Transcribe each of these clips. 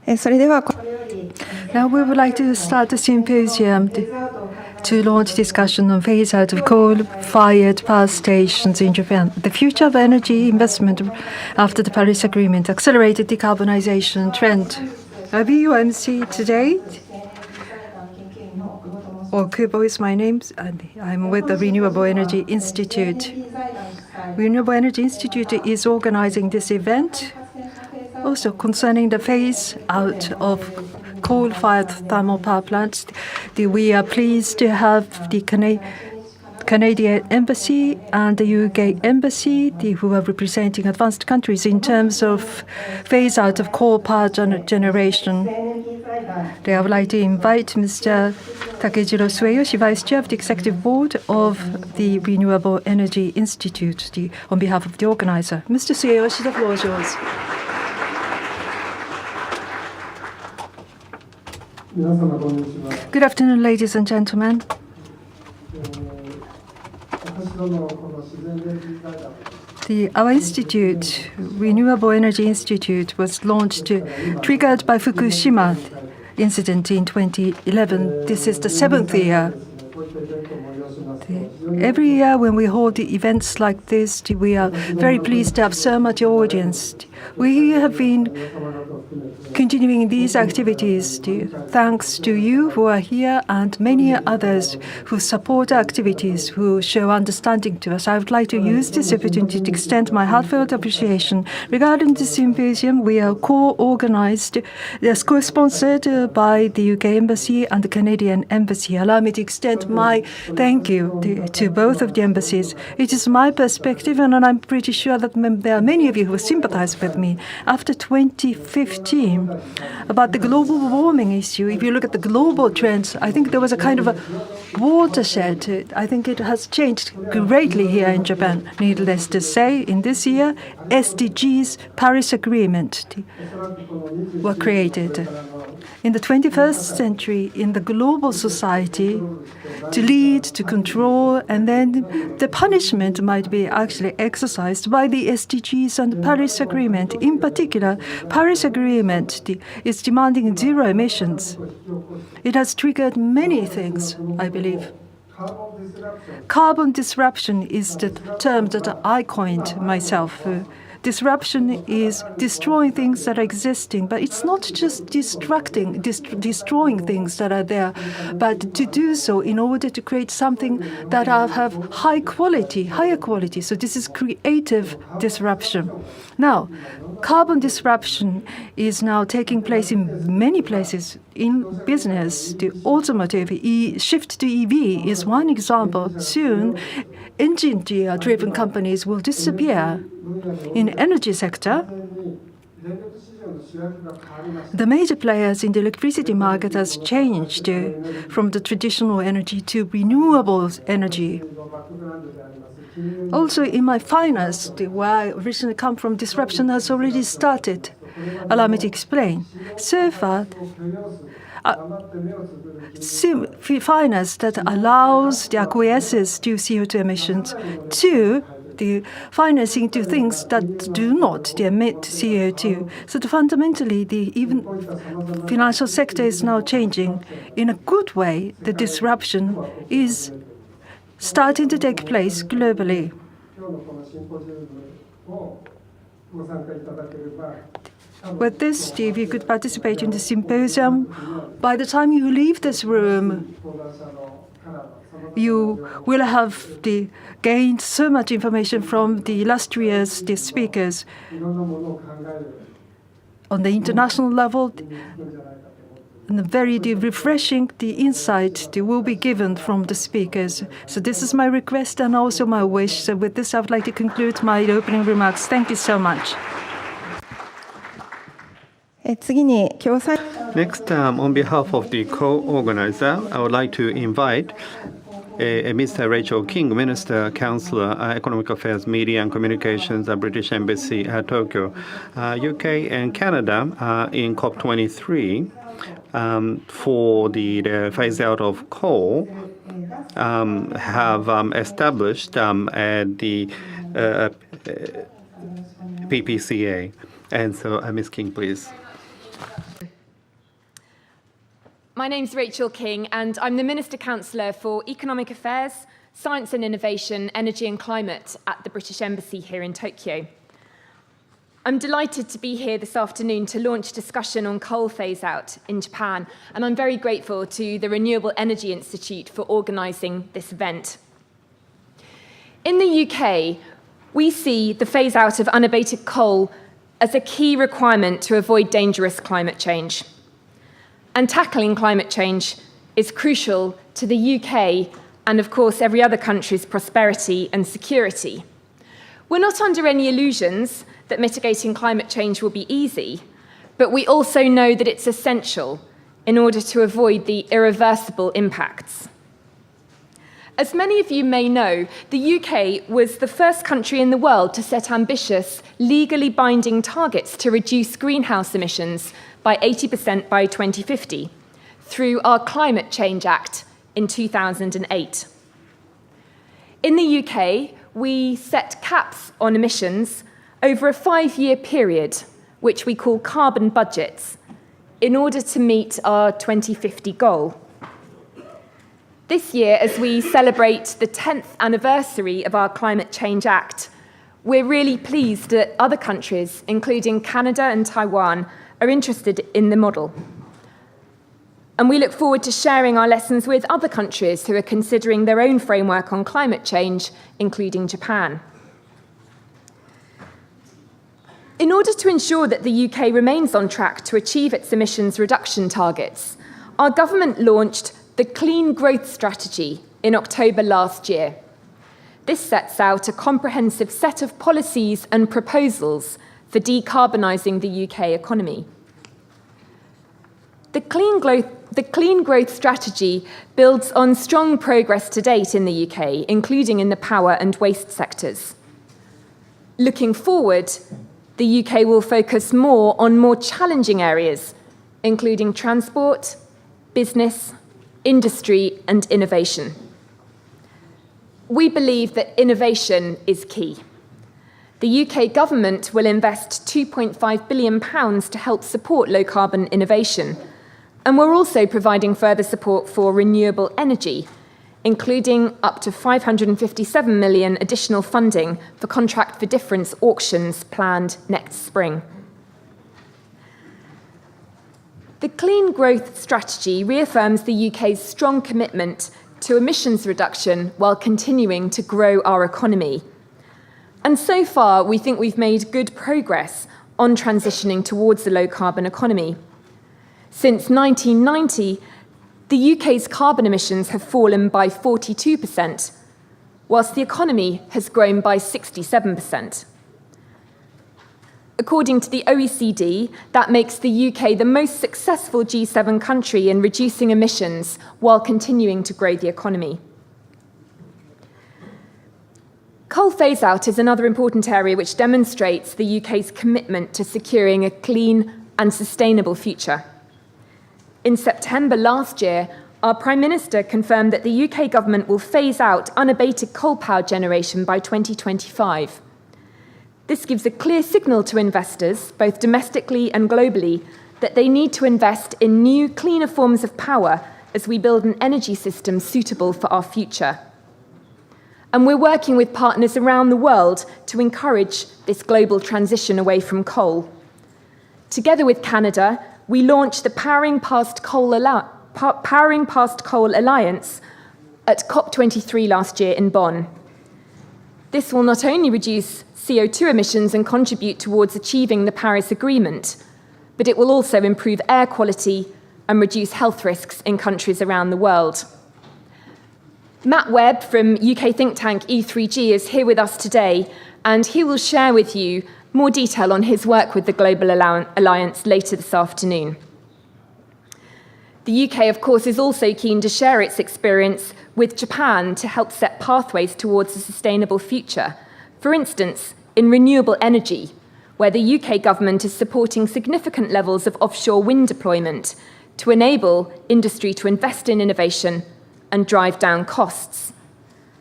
Now we would like to start a symposium to launch discussion on phase out of coal-fired power stations in Japan, the future of energy investment after the Paris Agreement, accelerated decarbonization trend. I'll be your MC today. Kubo is my name, and I'm with the Renewable Energy Institute. Renewable Energy Institute is organizing this event, also concerning the phase out of coal-fired thermal power plants. We are pleased to have the Canadian Embassy and the UK Embassy, who are representing advanced countries in terms of phase out of coal power generation. I would like to invite Mr. Takejiro Sueyoshi, Vice Chair of the Executive Board of the Renewable Energy Institute, on behalf of the organizer. Mr. Sueyoshi, the floor is yours. Good afternoon, ladies and gentlemen. Our institute, Renewable Energy Institute, was launched triggered by Fukushima incident in 2011. This is the 7th year. Every year when we hold events like this, we are very pleased to have so much audience. We have been continuing these activities thanks to you who are here and many others who support our activities, who show understanding to us. I would like to use this opportunity to extend my heartfelt appreciation. Regarding the symposium, we are co-organized, co-sponsored by the UK Embassy and the Canadian Embassy. Allow me to extend my thank you to both of the embassies. It is my perspective, and I'm pretty sure that there are many of you who sympathize with me. After 2015, about the global warming issue, if you look at the global trends, I think there was a kind of a watershed. I think it has changed greatly here in Japan. Needless to say, in this year, SDGs, Paris Agreement, were created. In the 21st century, in the global society, to lead, to control, and then the punishment might be actually exercised by the SDGs and the Paris Agreement. In particular, Paris Agreement is demanding zero emissions. It has triggered many things, I believe. Carbon disruption is the term that I coined myself. Disruption is destroying things that are existing, but it's not just destroying things that are there, but to do so in order to create something that have higher quality. So this is creative disruption. Now, carbon disruption is now taking place in many places. In business, the automotive shift to EV is one example. Soon, engine-driven companies will disappear. In the energy sector, the major players in the electricity market has changed from the traditional energy to renewable energy. Also, in my finance, where I originally come from, disruption has already started. Allow me to explain. So far, finance that allows the acquiescence to CO2 emissions to the financing to things that do not emit CO2. So fundamentally, even financial sector is now changing in a good way. The disruption is starting to take place globally. With this, if you could participate in the symposium, by the time you leave this room, you will have gained so much information from the illustrious speakers on the international level, and very refreshing insight will be given from the speakers. So this is my request and also my wish. So with this, I would like to conclude my opening remarks. Thank you so much. Next, on behalf of the co-organizer, I would like to invite Mr. Rachel King, Minister, Councillor, Economic Affairs, Media and Communications at British Embassy, Tokyo. UK and Canada in COP23 for the phase out of coal have established the PPCA. And so, Ms. King, please. My name's Rachel King, and I'm the Minister Councillor for Economic Affairs, Science and Innovation, Energy and Climate at the British Embassy here in Tokyo. I'm delighted to be here this afternoon to launch discussion on coal phase-out in Japan, and I'm very grateful to the Renewable Energy Institute for organising this event. In the UK, we see the phase-out of unabated coal as a key requirement to avoid dangerous climate change. And tackling climate change is crucial to the UK and, of course, every other country's prosperity and security. We're not under any illusions that mitigating climate change will be easy, but we also know that it's essential in order to avoid the irreversible impacts. As many of you may know, the UK was the first country in the world to set ambitious, legally binding targets to reduce greenhouse emissions by 80% by 2050 through our Climate Change Act in 2008. In the UK, we set caps on emissions over a 5-year period, which we call carbon budgets, in order to meet our 2050 goal. This year, as we celebrate the 10th anniversary of our Climate Change Act, we're really pleased that other countries, including Canada and Taiwan, are interested in the model. And we look forward to sharing our lessons with other countries who are considering their own framework on climate change, including Japan. In order to ensure that the UK remains on track to achieve its emissions reduction targets, our government launched the Clean Growth Strategy in October last year. This sets out a comprehensive set of policies and proposals for decarbonising the UK economy. The Clean Growth Strategy builds on strong progress to date in the UK, including in the power and waste sectors. Looking forward, the UK will focus more on more challenging areas, including transport, business, industry, and innovation. We believe that innovation is key. The UK government will invest £2.5 billion to help support low-carbon innovation, and we're also providing further support for renewable energy, including up to £557 million additional funding for Contract for Difference auctions planned next spring. The Clean Growth Strategy reaffirms the UK's strong commitment to emissions reduction while continuing to grow our economy. And so far, we think we've made good progress on transitioning towards the low-carbon economy. Since 1990, the UK's carbon emissions have fallen by 42%, whilst the economy has grown by 67%. According to the OECD, that makes the UK the most successful G7 country in reducing emissions while continuing to grow the economy. Coal phase-out is another important area which demonstrates the UK's commitment to securing a clean and sustainable future. In September last year, our Prime Minister confirmed that the UK government will phase out unabated coal power generation by 2025. This gives a clear signal to investors, both domestically and globally, that they need to invest in new, cleaner forms of power as we build an energy system suitable for our future. And we're working with partners around the world to encourage this global transition away from coal. Together with Canada, we launched the Powering Past Coal Alliance at COP23 last year in Bonn. This will not only reduce CO2 emissions and contribute towards achieving the Paris Agreement, but it will also improve air quality and reduce health risks in countries around the world. Matt Webb from UK think tank E3G is here with us today, and he will share with you more detail on his work with the Global Alliance later this afternoon. The UK, of course, is also keen to share its experience with Japan to help set pathways towards a sustainable future. For instance, in renewable energy, where the UK government is supporting significant levels of offshore wind deployment to enable industry to invest in innovation and drive down costs.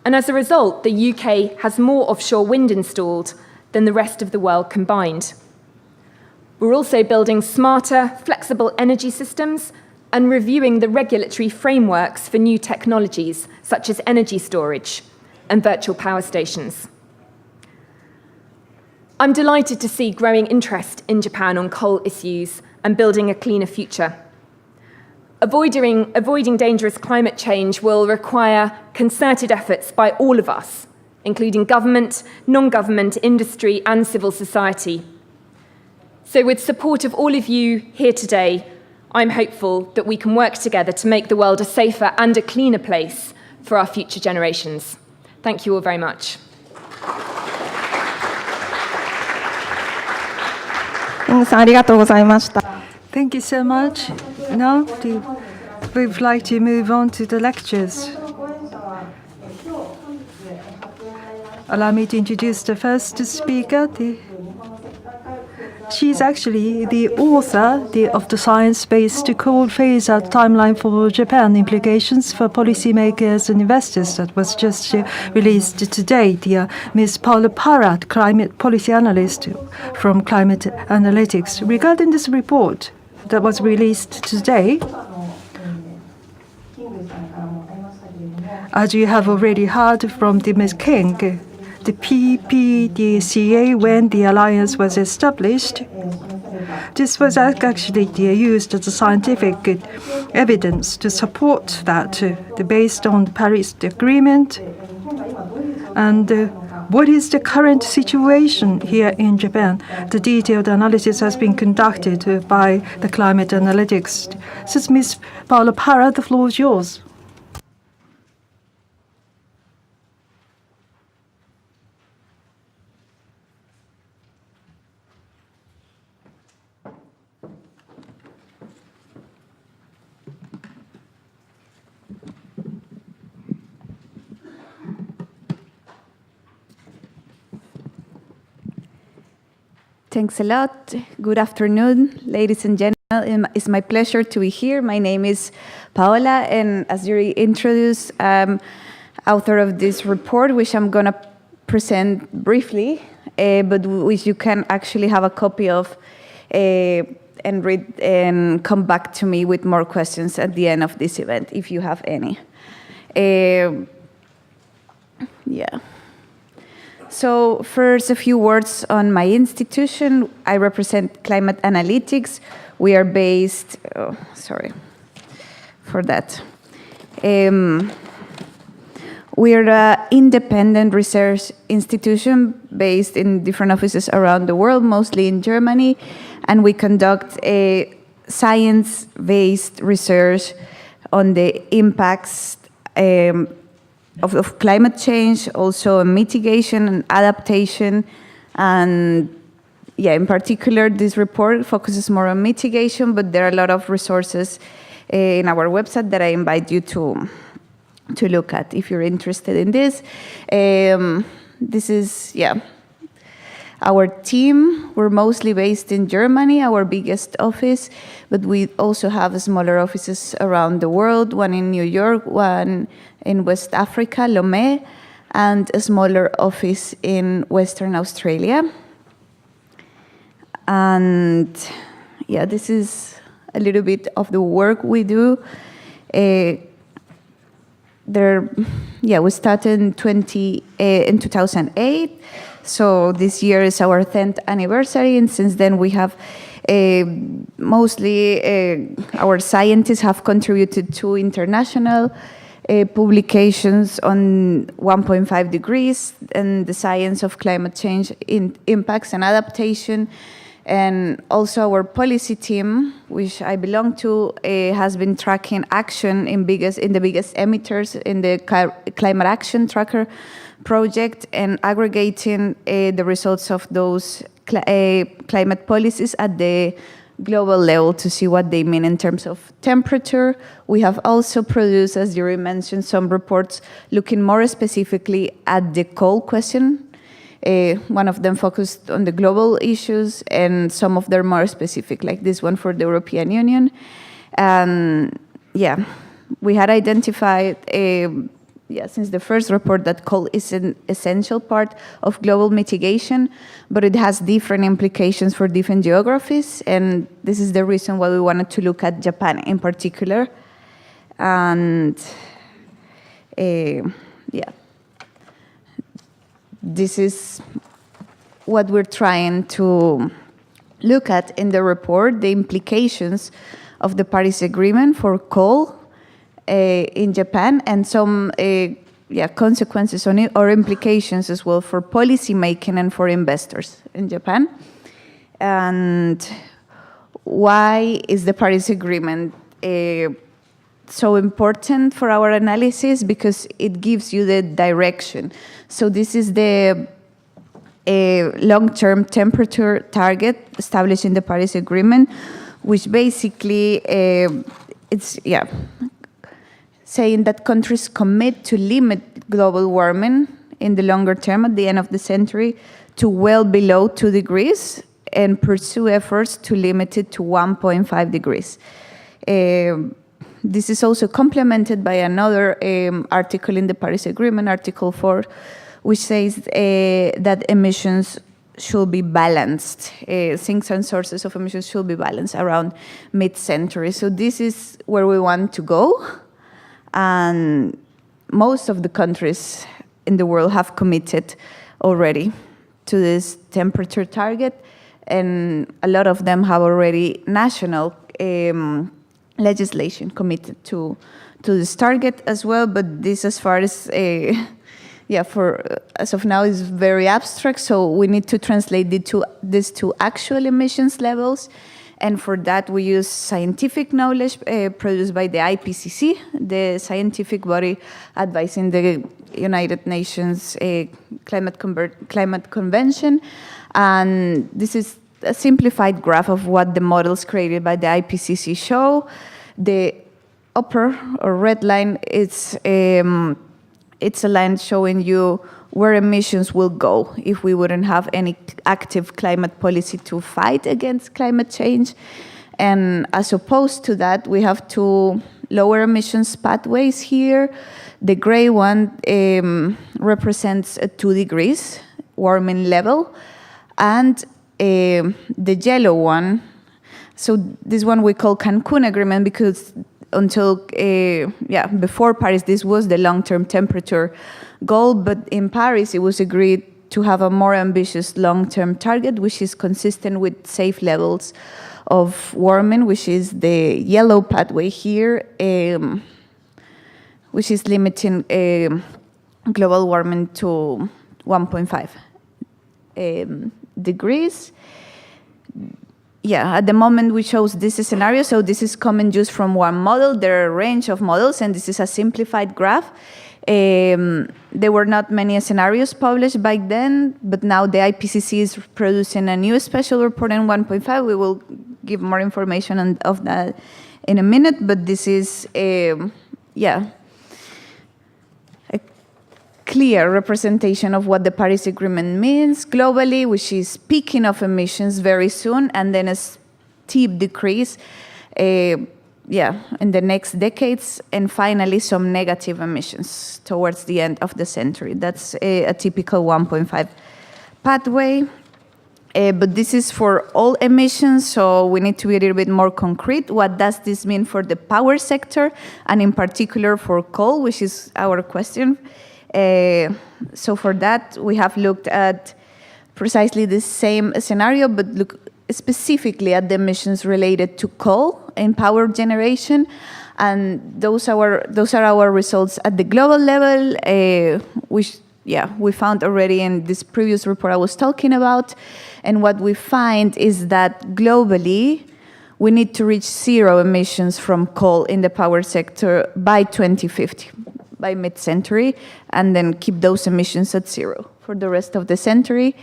And as a result, the UK has more offshore wind installed than the rest of the world combined. We're also building smarter, flexible energy systems and reviewing the regulatory frameworks for new technologies such as energy storage and virtual power stations. I'm delighted to see growing interest in Japan on coal issues and building a cleaner future. Avoiding dangerous climate change will require concerted efforts by all of us, including government, non-government, industry, and civil society. So with support of all of you here today, I'm hopeful that we can work together to make the world a safer and a cleaner place for our future generations. Thank you all very much. Thank you so much. Now, we would like to move on to the lectures. Allow me to introduce the first speaker. She's actually the author of the science-based coal phase-out timeline for Japan, implications for policymakers and investors, that was just released today. Ms. Paola Parra, climate policy analyst from Climate Analytics. Regarding this report that was released today, as you have already heard from Ms. King, the PPDCA, when the alliance was established, this was actually used as a scientific evidence to support that, based on the Paris Agreement. And what is the current situation here in Japan? The detailed analysis has been conducted by the Climate Analytics. So, Ms. Paola Parra, the floor is yours. Thanks a lot. Good afternoon, ladies and gentlemen. It's my pleasure to be here. My name is Paola, and as you introduced, I'm author of this report, which I'm going to present briefly, but which you can actually have a copy of and read and come back to me with more questions at the end of this event, if you have any. Yeah. So first, a few words on my institution. I represent Climate Analytics. We are based, sorry for that. We are an independent research institution based in different offices around the world, mostly in Germany, and we conduct a science-based research on the impacts of climate change, also mitigation and adaptation. And yeah, in particular, this report focuses more on mitigation, but there are a lot of resources in our website that I invite you to look at if you're interested in this. This is, yeah, our team. We're mostly based in Germany, our biggest office, but we also have smaller offices around the world, one in New York, one in West Africa, Lomé, and a smaller office in Western Australia. And yeah, this is a little bit of the work we do. We started in 2008, so this year is our 10th anniversary, and since then we have mostly our scientists have contributed to international publications on 1.5 degrees and the science of climate change impacts and adaptation. And also our policy team, which I belong to, has been tracking action in the biggest emitters in the Climate Action Tracker project and aggregating the results of those climate policies at the global level to see what they mean in terms of temperature. We have also produced, as Yuri mentioned, some reports looking more specifically at the coal question. One of them focused on the global issues, and some of them more specific, like this one for the European Union. And yeah, we had identified since the first report, that coal is an essential part of global mitigation, but it has different implications for different geographies, and this is the reason why we wanted to look at Japan in particular. And this is what we're trying to look at in the report, the implications of the Paris Agreement for coal in Japan, and some consequences on it, or implications as well for policy making and for investors in Japan. And why is the Paris Agreement so important for our analysis? Because it gives you the direction. So this is the long-term temperature target established in the Paris Agreement, which basically it's saying that countries commit to limit global warming in the longer term at the end of the century to well below 2 degrees and pursue efforts to limit it to 1.5 degrees. This is also complemented by another article in the Paris Agreement, Article 4, which says that emissions should be balanced. Sinks and sources of emissions should be balanced around mid-century. So this is where we want to go. And most of the countries in the world have committed already to this temperature target. And a lot of them have already national legislation committed to this target as well. But this, as far as as of now, is very abstract. So we need to translate this to actual emissions levels. And for that, we use scientific knowledge produced by the IPCC, the scientific body advising the United Nations Climate Convention. And this is a simplified graph of what the models created by the IPCC show. The upper or red line is it's a line showing you where emissions will go if we wouldn't have any active climate policy to fight against climate change. And as opposed to that, we have two lower emissions pathways here. The gray one represents a 2 degrees warming level, and the yellow one, so this one we call Cancun Agreement, because until before Paris, this was the long-term temperature goal, but in Paris it was agreed to have a more ambitious long-term target, which is consistent with safe levels of warming, which is the yellow pathway here, which is limiting global warming to 1.5 degrees. At the moment we chose this scenario, so this is coming just from one model. There are a range of models, and this is a simplified graph. There were not many scenarios published back then, but now the IPCC is producing a new special report in 1.5. We will give more information of that in a minute, but this is a clear representation of what the Paris Agreement means globally, which is peaking of emissions very soon, and then a steep decrease in the next decades, and finally some negative emissions towards the end of the century. That's a typical 1.5 pathway. But this is for all emissions, so we need to be a little bit more concrete. What does this mean for the power sector, and in particular for coal, which is our question? So for that, we have looked at precisely the same scenario, but look specifically at the emissions related to coal in power generation, and those are our results at the global level, which we found already in this previous report I was talking about. And what we find is that globally, we need to reach zero emissions from coal in the power sector by 2050. By mid-century, and then keep those emissions at zero for the rest of the century.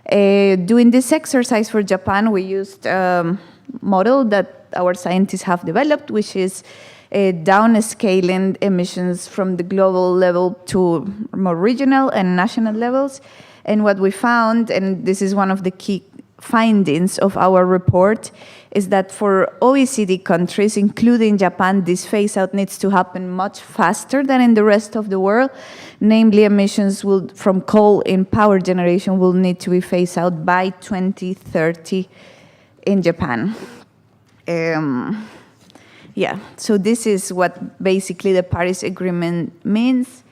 Doing this exercise for Japan, we used a model that our scientists have developed, which is downscaling emissions from the global level to more regional and national levels. And what we found, and this is one of the key findings of our report is that for OECD countries, including Japan, this phase-out needs to happen much faster than in the rest of the world. Namely, emissions from coal in power generation will need to be phased out by 2030 in Japan. So this is what basically the Paris Agreement means.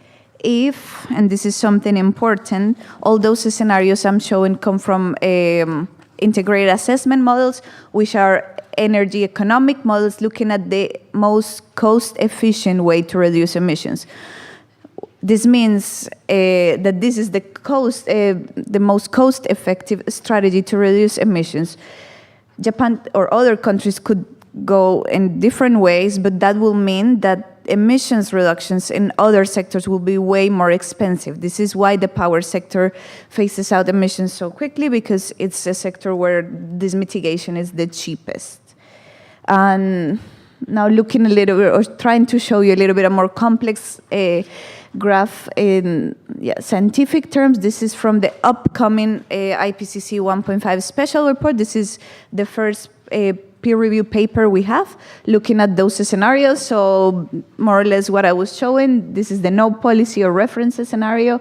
If, and this is something important, all those scenarios I'm showing come from integrated assessment models, which are energy economic models looking at the most cost-efficient way to reduce emissions. This means that this is the most cost-effective strategy to reduce emissions. Japan or other countries could go in different ways, but that will mean that emissions reductions in other sectors will be way more expensive. This is why the power sector phases out emissions so quickly, because it's a sector where this mitigation is the cheapest. And now looking a little bit, or trying to show you a little bit a more complex graph in scientific terms. This is from the upcoming IPCC 1.5 special report. This is the first peer-reviewed paper we have looking at those scenarios. So more or less what I was showing, this is the no policy or reference scenario.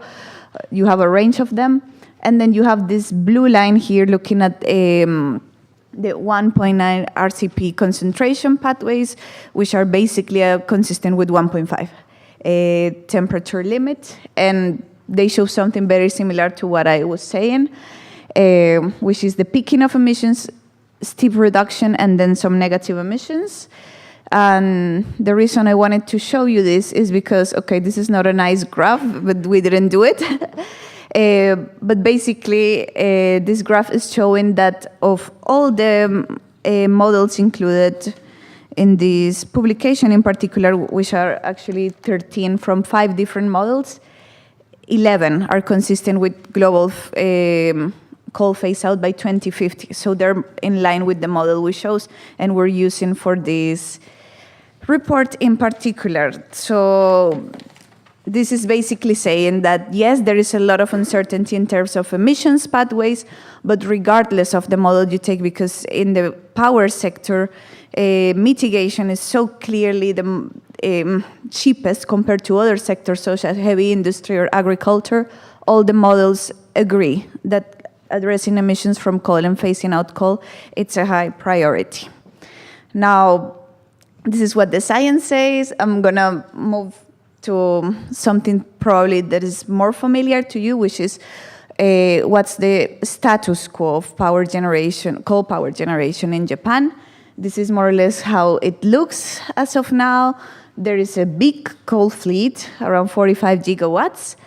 You have a range of them. And then you have this blue line here looking at the 1.9 RCP concentration pathways, which are basically consistent with 1.5 temperature limit. And they show something very similar to what I was saying, which is the peaking of emissions, steep reduction, and then some negative emissions. And the reason I wanted to show you this is because, okay, this is not a nice graph, but we didn't do it. But basically, this graph is showing that of all the models included in this publication in particular, which are actually 13 from 5 different models, 11 are consistent with global coal phase out by 2050. So they're in line with the model we chose and we're using for this report in particular. So this is basically saying that, yes, there is a lot of uncertainty in terms of emissions pathways, but regardless of the model you take, because in the power sector, mitigation is so clearly the cheapest compared to other sectors such as heavy industry or agriculture, all the models agree that addressing emissions from coal and phasing out coal, it's a high priority. Now, this is what the science says. I'm gonna move to something probably that is more familiar to you, which is what's the status quo of power generation, coal power generation in Japan. This is more or less how it looks as of now. There is a big coal fleet, around 45 gigawatts.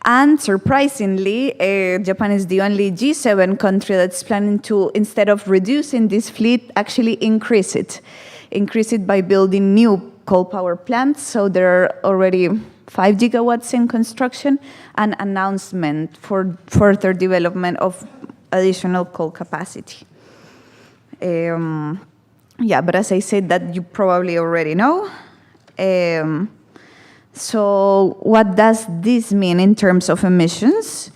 And surprisingly, Japan is the only G7 country that's planning to, instead of reducing this fleet, actually increase it. Increase it by building new coal power plants. So there are already 5 gigawatts in construction, and announcement for further development of additional coal capacity. But as I said, that you probably already know. So what does this mean in terms of emissions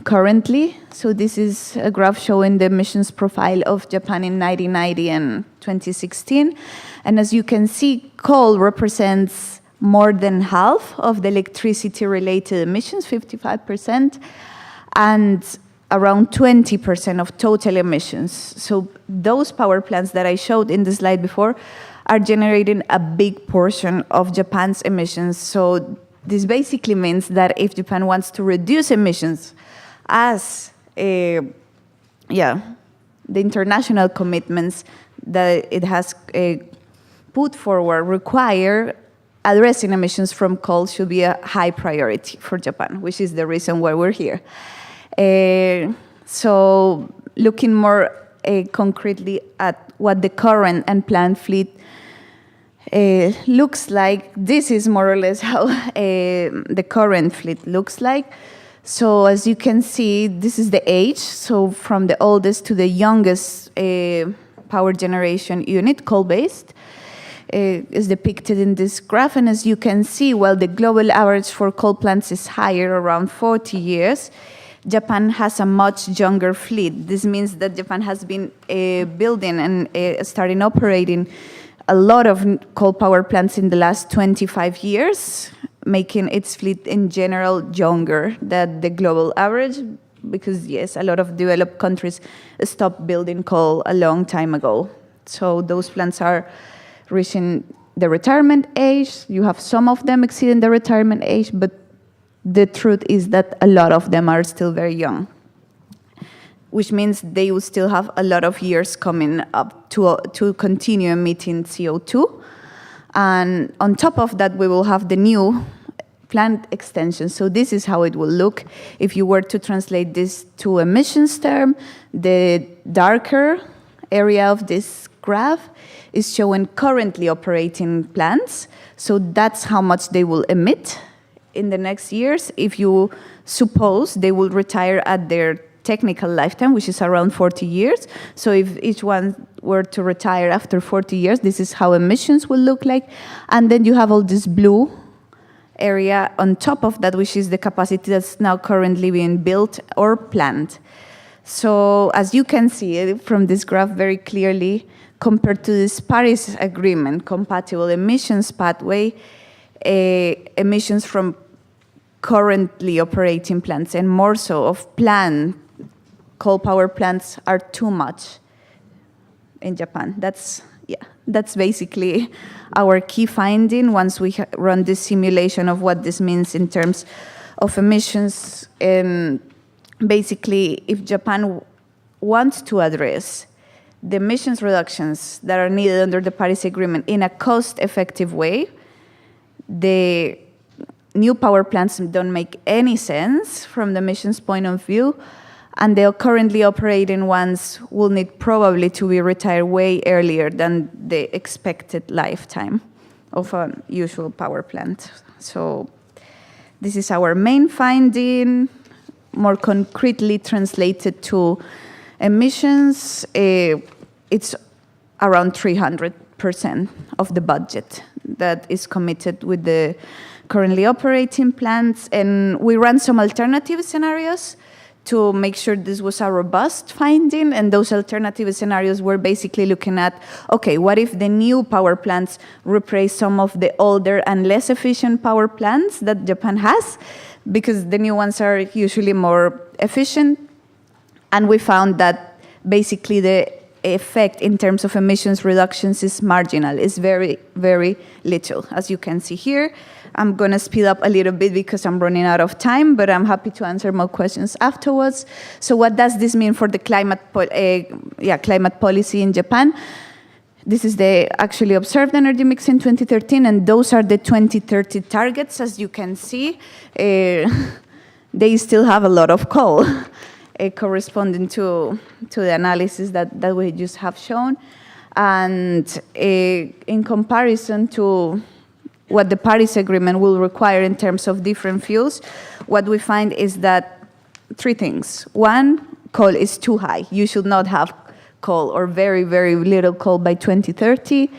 currently? So this is a graph showing the emissions profile of Japan in 1990 and 2016. And as you can see, coal represents more than half of the electricity-related emissions, 55%, and around 20% of total emissions. So those power plants that I showed in the slide before are generating a big portion of Japan's emissions. So this basically means that if Japan wants to reduce emissions as the international commitments that it has put forward require, addressing emissions from coal should be a high priority for Japan, which is the reason why we're here. So looking more concretely at what the current and planned fleet looks like, this is more or less how the current fleet looks like. So as you can see, this is the age. So from the oldest to the youngest power generation unit, coal-based, is depicted in this graph. And as you can see, while the global average for coal plants is higher, around 40 years, Japan has a much younger fleet. This means that Japan has been building and starting operating a lot of coal power plants in the last 25 years, making its fleet in general younger than the global average, because yes, a lot of developed countries stopped building coal a long time ago. So those plants are reaching the retirement age. You have some of them exceeding the retirement age, but the truth is that a lot of them are still very young, which means they will still have a lot of years coming up to continue emitting CO2. And on top of that, we will have the new plant extension. So this is how it will look. If you were to translate this to emissions term, the darker area of this graph is showing currently operating plants. So that's how much they will emit in the next years. If you suppose they will retire at their technical lifetime, which is around 40 years. So if each one were to retire after 40 years, this is how emissions will look like. And then you have all this blue area on top of that, which is the capacity that's now currently being built or planned. So as you can see from this graph very clearly, compared to this Paris Agreement compatible emissions pathway, emissions from currently operating plants and more so of planned coal power plants are too much in Japan. That's basically our key finding once we run this simulation of what this means in terms of emissions. Basically, if Japan wants to address the emissions reductions that are needed under the Paris Agreement in a cost-effective way, the new power plants don't make any sense from the emissions point of view, and the currently operating ones will need probably to be retired way earlier than the expected lifetime of a usual power plant. So this is our main finding, more concretely translated to emissions. It's around 300% of the budget that is committed with the currently operating plants. And we ran some alternative scenarios to make sure this was a robust finding. And those alternative scenarios were basically looking at, okay, what if the new power plants replace some of the older and less efficient power plants that Japan has? Because the new ones are usually more efficient. And we found that basically the effect in terms of emissions reductions is marginal, is very, very little. As you can see here, I'm going to speed up a little bit because I'm running out of time, but I'm happy to answer more questions afterwards. So what does this mean for the climate policy in Japan? This is the actually observed energy mix in 2013, and those are the 2030 targets. As you can see, they still have a lot of coal. Corresponding to the analysis that we just have shown. And in comparison to what the Paris Agreement will require in terms of different fuels, what we find is that three things. One, coal is too high. You should not have coal or very, very little coal by 2030.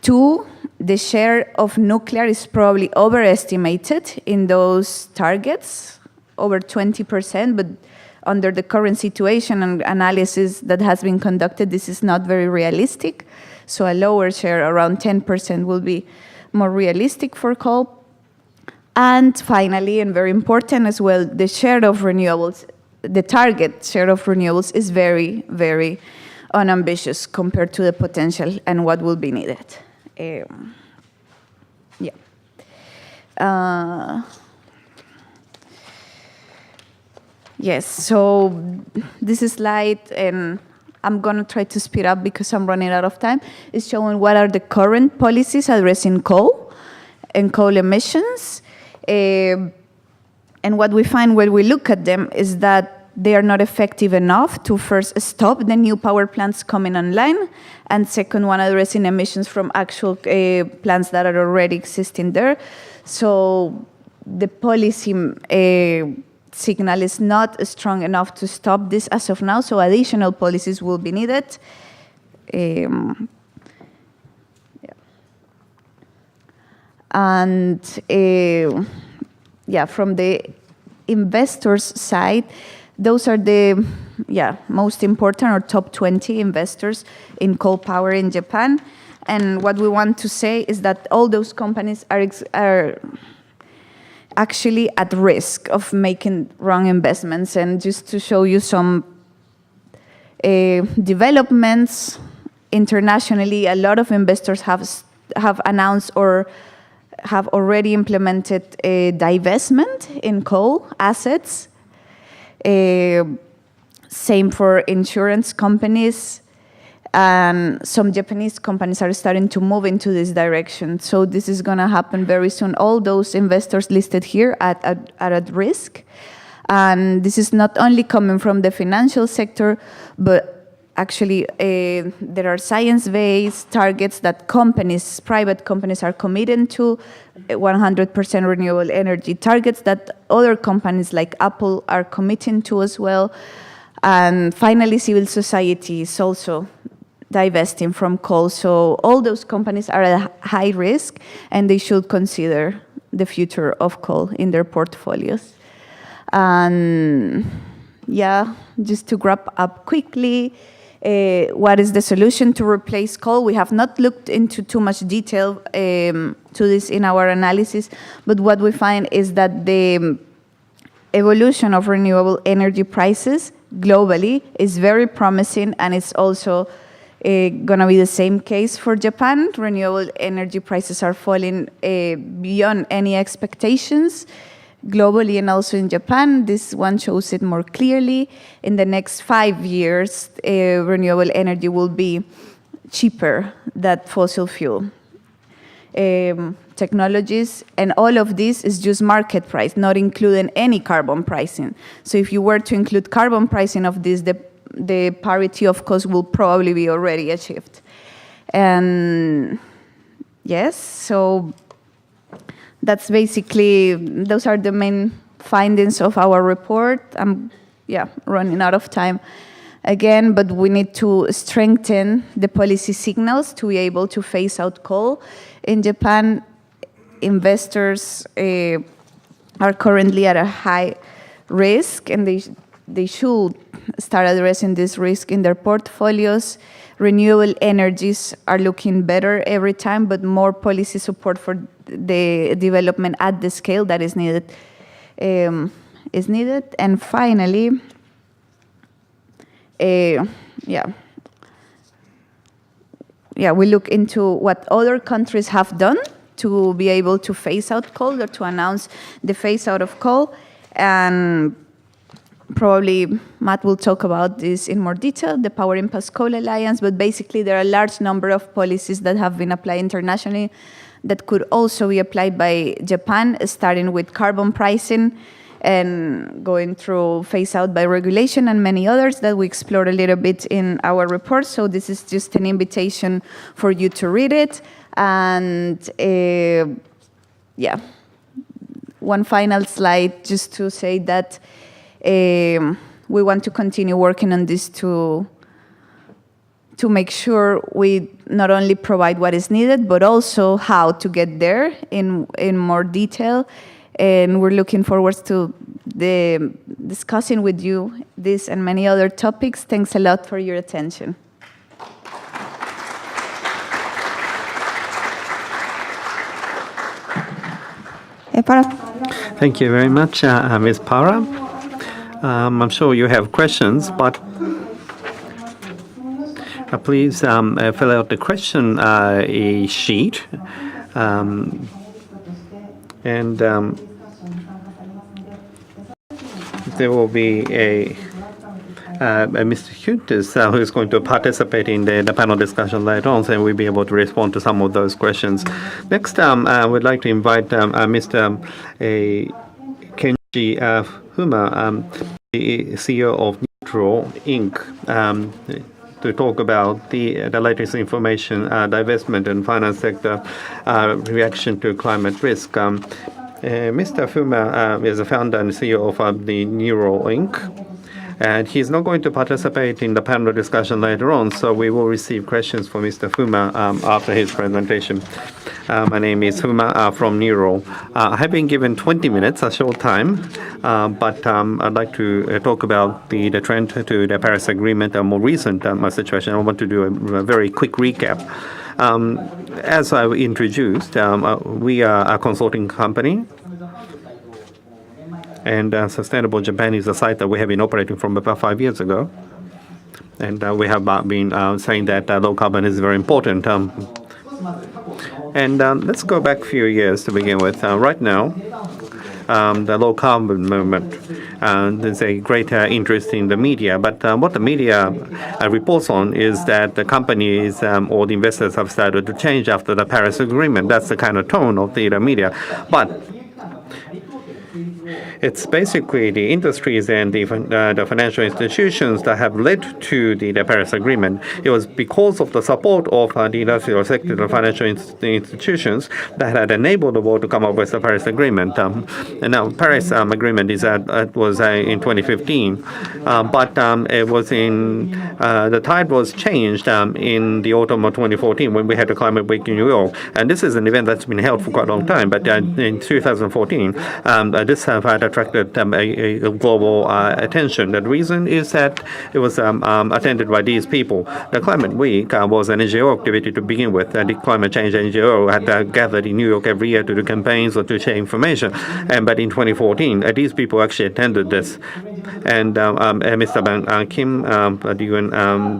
Two, the share of nuclear is probably overestimated in those targets, over 20%, but under the current situation and analysis that has been conducted, this is not very realistic. So a lower share, around 10%, will be more realistic for coal. And finally, and very important as well, the share of renewables, the target share of renewables is very, very unambitious compared to the potential and what will be needed. Yes, so this slide, and I'm going to try to speed up because I'm running out of time, is showing what are the current policies addressing coal and coal emissions. And what we find when we look at them is that they are not effective enough to first stop the new power plants coming online, and second one, addressing emissions from actual plants that are already existing there. So the policy signal is not strong enough to stop this as of now, so additional policies will be needed. And from the investors side, those are the most important or top 20 investors in coal power in Japan. And what we want to say is that all those companies are actually at risk of making wrong investments. And just to show you some developments internationally, a lot of investors have announced or have already implemented a divestment in coal assets. Same for insurance companies. And some Japanese companies are starting to move into this direction. So this is going to happen very soon. All those investors listed here are at risk. And this is not only coming from the financial sector, but actually there are science-based targets that private companies are committed to, 100% renewable energy targets that other companies like Apple are committing to as well. And finally, civil society is also divesting from coal. So all those companies are at high risk, and they should consider the future of coal in their portfolios. And just to wrap up quickly, what is the solution to replace coal? We have not looked into too much detail to this in our analysis, but what we find is that the evolution of renewable energy prices globally is very promising, and it's also going to be the same case for Japan. Renewable energy prices are falling beyond any expectations globally and also in Japan. This one shows it more clearly. In the next 5 years, renewable energy will be cheaper than fossil fuel technologies, and all of this is just market price, not including any carbon pricing. So if you were to include carbon pricing of this, the parity of cost will probably be already achieved. And yes, so that's basically, those are the main findings of our report. I'm running out of time again, but we need to strengthen the policy signals to be able to phase out coal. In Japan, investors are currently at a high risk, and they should start addressing this risk in their portfolios. Renewable energies are looking better every time, but more policy support for the development at the scale that is needed is needed. And finally, we look into what other countries have done to be able to phase out coal or to announce the phase out of coal. And probably Matt will talk about this in more detail, the Powering Past Coal Alliance, but basically there are a large number of policies that have been applied internationally that could also be applied by Japan, starting with carbon pricing and going through phase out by regulation and many others that we explored a little bit in our report. So this is just an invitation for you to read it. And one final slide just to say that we want to continue working on this to make sure we not only provide what is needed, but also how to get there in more detail. And we're looking forward to discussing with you this and many other topics. Thanks a lot for your attention. Thank you very much, Ms. Para. I'm sure you have questions, but please fill out the question sheet. There will be a Mr. Huntis who is going to participate in the panel discussion later on, so we'll be able to respond to some of those questions. Next, I would like to invite Mr. Kenji Fuma, the CEO of Neutral Inc., to talk about the latest information, divestment and finance sector reaction to climate risk. Mr. Fuma is the founder and CEO of the Neutral Inc., And he's not going to participate in the panel discussion later on, so we will receive questions from Mr. Fuma after his presentation. My name is Fuma from Neuro. I have been given 20 minutes, a short time, but I'd like to talk about the trend to the Paris Agreement, a more recent situation. I want to do a very quick recap. As I introduced, we are a consulting company, and Sustainable Japan is a site that we have been operating from about 5 years ago. And we have been saying that low carbon is very important. And let's go back a few years to begin with. Right now, the low carbon movement, there's a great interest in the media. But what the media reports on is that the companies or the investors have started to change after the Paris Agreement. That's the kind of tone of the media. But it's basically the industries and the financial institutions that have led to the Paris Agreement. It was because of the support of the industrial sector, the financial institutions, that had enabled the world to come up with the Paris Agreement. And now, Paris Agreement is it was in 2015, but it was in the tide was changed in the autumn of 2014 when we had the Climate Week in New York. And this is an event that's been held for quite a long time. But in 2014, this had attracted a global attention. The reason is that it was attended by these people. The Climate Week was an NGO activity to begin with. The Climate Change NGO had gathered in New York every year to do campaigns or to share information. But in 2014, these people actually attended this. And Mr. Ban Kim,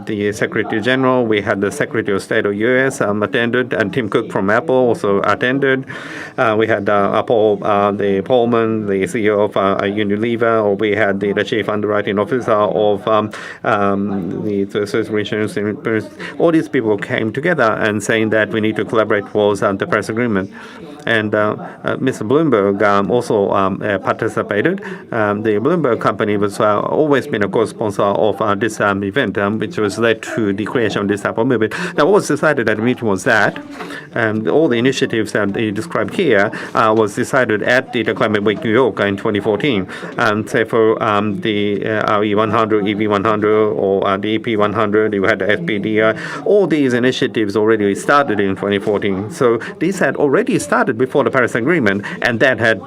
the Secretary General, we had the Secretary of State of U.S. Attended, and Tim Cook from Apple also attended. We had the Pullman, the CEO of Unilever, or we had the chief underwriting officer of the Association. All these people came together and saying that we need to collaborate towards the Paris Agreement. And Mr. Bloomberg also participated. The Bloomberg company was always been a co-sponsor of this event, which was led to the creation of this type of movement. Now, what was decided at the meeting was that all the initiatives that they described here was decided at the Climate Week New York in 2014. Say for the RE100, EV100, or the EP100, you had the SPDI. All these initiatives already started in 2014. So these had already started before the Paris Agreement, and that had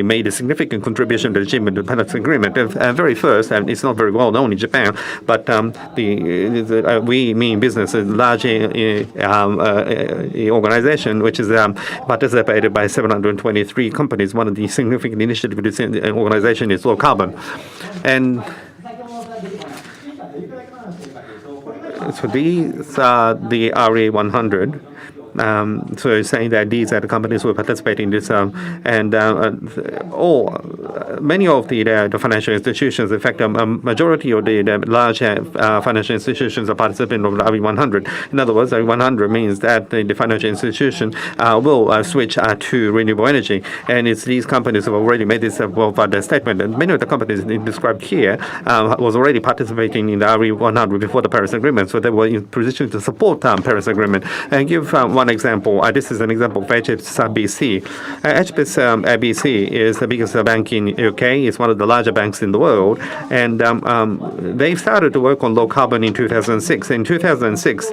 made a significant contribution to the achievement of the Paris Agreement. Very first, and it's not very well known in Japan, but we mean business, a large organization which is participated by 723 companies. One of the significant initiatives of this organization is low carbon. And so these are the RE100. So saying that these are the companies who participate in this, many of the financial institutions, in fact, a majority of the large financial institutions are participating in the RE100. In other words, RE100 means that the financial institution will switch to renewable energy, and it's these companies who have already made this statement. And many of the companies described here was already participating in the RE100 before the Paris Agreement, so they were in position to support Paris Agreement. And give one example. This is an example of HSBC. HSBC is the biggest bank in UK. It's one of the larger banks in the world, and they started to work on low carbon in 2006. In 2006,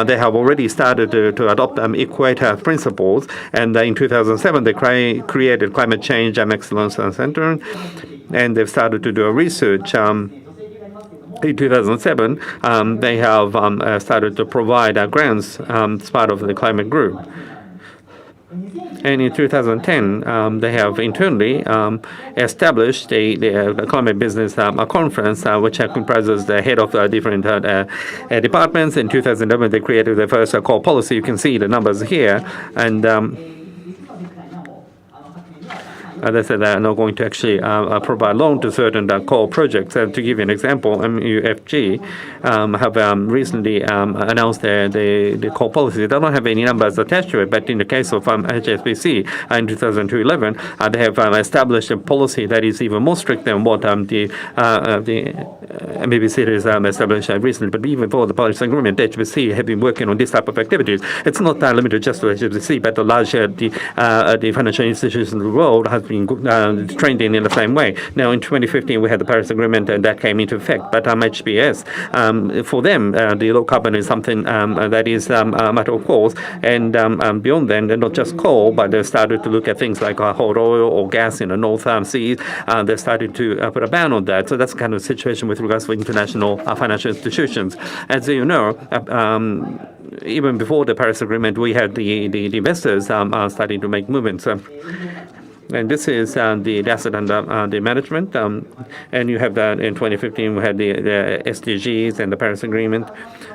they have already started to adopt Equator principles, and in 2007, they created Climate Change Excellence Center, and they've started to do a research. In 2007, they have started to provide grants as part of the climate group. And in 2010, they have internally established the climate business conference, which comprises the head of different departments. In 2011, they created the first core policy. You can see the numbers here. And they said they are not going to actually provide loan to certain core projects. To give you an example, MUFG have recently announced the core policy. They don't have any numbers attached to it, but in the case of HSBC in 2011, they have established a policy that is even more strict than what the MBBC has established recently. But even before the Paris Agreement, HSBC have been working on this type of activities. It's not limited just to HSBC, but the larger the financial institutions in the world has been been trending in the same way. Now, in 2015, we had the Paris Agreement, and that came into effect. But HBS, for them, the low carbon is something that is a matter of course. And beyond then, they're not just coal, but they've started to look at things like hot oil or gas in the North Sea. They've started to put a ban on that. So that's the kind of situation with regards to international financial institutions. As you know, even before the Paris Agreement, we had the investors starting to make movements. And this is the asset under the management. And you have that in 2015, we had the SDGs and the Paris Agreement.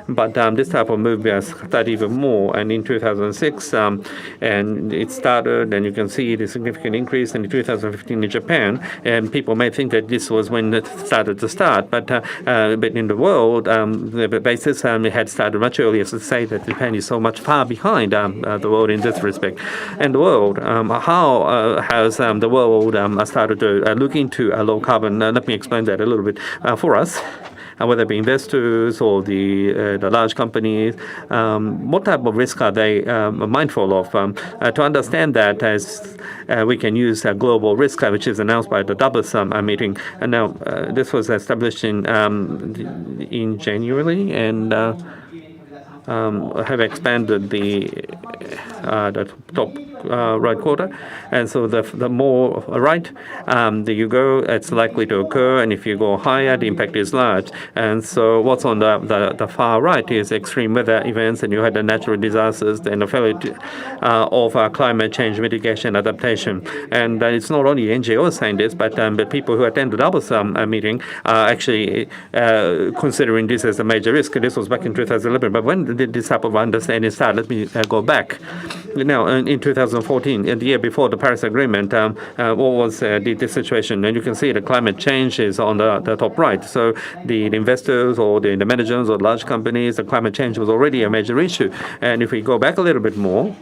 But this type of move has started even more. And in 2006, and it started, and you can see the significant increase in 2015 in Japan. And people may think that this was when it started to start. But in the world, the basis it had started much earlier. So to say that Japan is so much far behind the world in this respect. And the world, how has the world started to look into low carbon? Let me explain that a little bit for us. Whether it be investors or the large companies, what type of risk are they mindful of? To understand that, as we can use global risk, which is announced by the Davos meeting. And now this was established in January, and have expanded the top right quarter, and so the more right that you go, it's likely to occur, and if you go higher, the impact is large. And so what's on the far right is extreme weather events, and you had the natural disasters and the failure of climate change mitigation adaptation. And it's not only NGOs saying this, but people who attend the Davos meeting are actually considering this as a major risk. This was back in 2011, but when did this type of understanding start? Let me go back. Now, in 2014, in the year before the Paris Agreement, what was the situation? And you can see the climate change is on the top right. So the investors or the managers or large companies, the climate change was already a major issue. And if we go back a little bit more,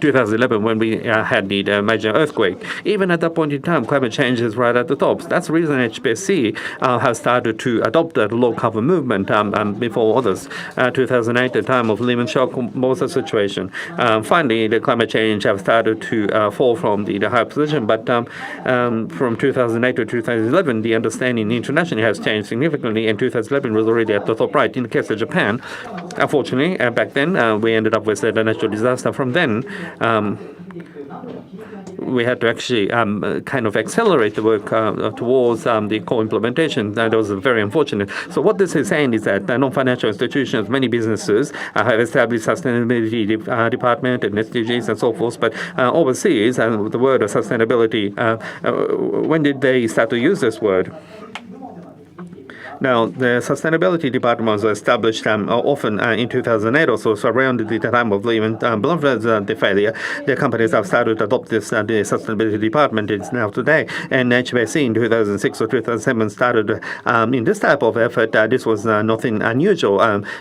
2011, when we had the major earthquake. Even at that point in time, climate change is right at the top. That's the reason HBSC has started to adopt the low carbon movement before others. 2008, the time of Lehman shock was a situation. Finally, the climate change have started to fall from the high position, but from 2008 to 2011, the understanding internationally has changed significantly, and 2011 was already at the top right. In the case of Japan, unfortunately, back then, we ended up with a natural disaster. From then, we had to actually kind of accelerate the work towards the core implementation. That was very unfortunate. So what this is saying is that non-financial institutions, many businesses have established sustainability department and SDGs and so forth, but overseas, the word of sustainability, when did they start to use this word? Now, the sustainability department was established often in 2008 or so, around the time of Lehman Brothers the failure. The companies have started to adopt this the sustainability department. It's now today. And HBSC in 2006 or 2007 started in this type of effort. This was nothing unusual.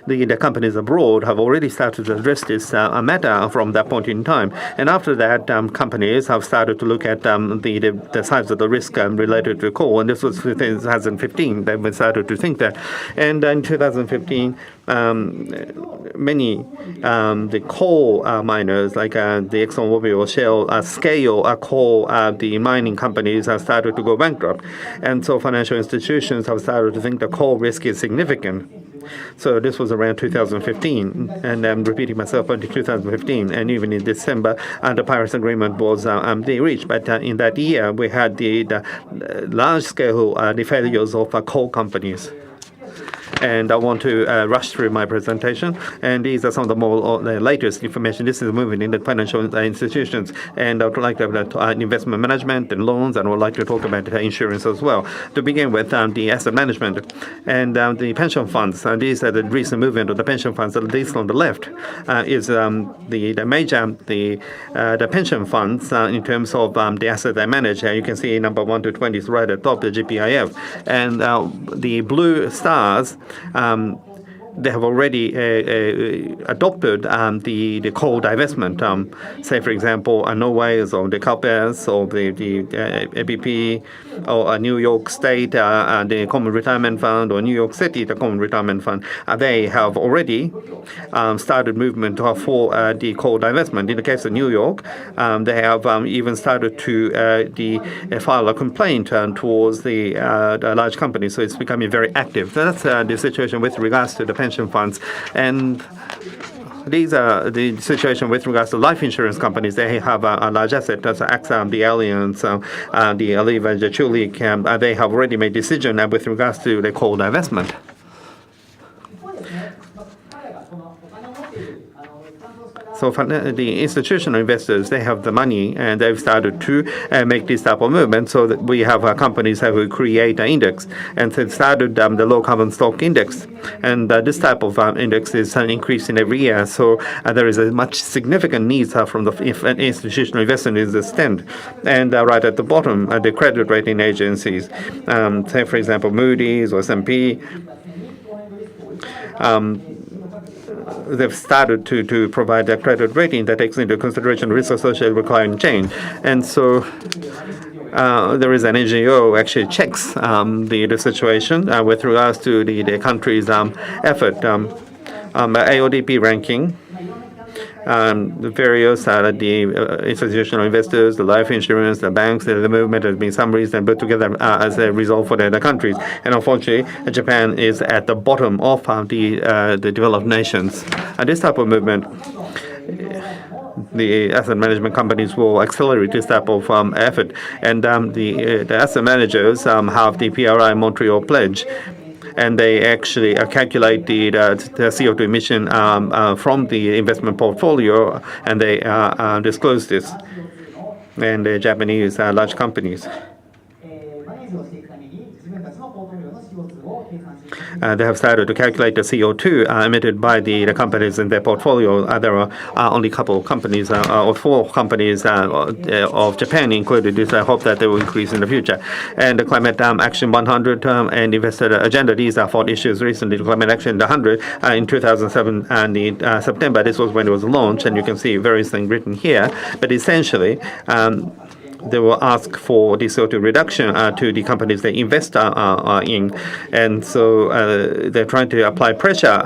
The companies abroad have already started to address this matter from that point in time. And after that, companies have started to look at the size of the risk related to coal. And this was 2015. They started to think that. And in 2015, many the coal miners like the ExxonMobil, Shell, scale coal, the mining companies have started to go bankrupt. And so financial institutions have started to think the coal risk is significant. So this was around 2015, and I'm repeating myself until 2015, and even in December, the Paris Agreement was reached. But in that year, we had the large-scale the failures of coal companies. And I want to rush through my presentation. And these are some of the more latest information. This is moving in the financial institutions. And I would like to have investment management and loans, and I would like to talk about insurance as well. To begin with, the asset management and the pension funds. These are the recent movement of the pension funds. This on the left is the major the pension funds in terms of the asset they manage. You can see number 1 to 20 is right at the top, the GPIF. And the blue stars they have already adopted the coal divestment. Say, for example, Norway's or the CalPERS or the ABP or New York State, the Common Retirement Fund, or New York City, the Common Retirement Fund. They have already started movement for the coal divestment. In the case of New York, they have even started to file a complaint towards the large companies. So it's becoming very active. So that's the situation with regards to the pension funds. And these are the situation with regards to life insurance companies. They have a large asset. That's AXA, the Allianz, the Aviva, the Chulik. They have already made decision with regards to the coal divestment. So for the institutional investors, they have the money and they've started to make this type of movement. So that we have companies that will create an index, and they started the low carbon stock index. And this type of index is increasing every year. So there is a much significant need from the institutional investors in this stand. And right at the bottom, the credit rating agencies, say for example Moody's or S&P. They've started to provide a credit rating that takes into consideration risks associated with climate change. And so there is an NGO actually checks the situation with regards to the country's effort. AODP ranking. The various the institutional investors, the life insurance, the banks, the movement has been summaries and put together as a result for the countries. And unfortunately, Japan is at the bottom of the developed nations. This type of movement, the asset management companies will accelerate this type of effort. And the asset managers have the PRI Montreal Pledge. And they actually calculate the CO2 emission from the investment portfolio, and they disclose this. And the Japanese large companies. They have started to calculate the CO2 emitted by the companies in their portfolio. There are only a couple of companies, or 4 companies of Japan included. This I hope that they will increase in the future. And the Climate Action 100 and Investor Agenda, these are 4 issues recently. The Climate Action 100 in 2007 and in September, this was when it was launched, and you can see various things written here. But essentially, they will ask for the CO2 reduction to the companies they invest in. And so they're trying to apply pressure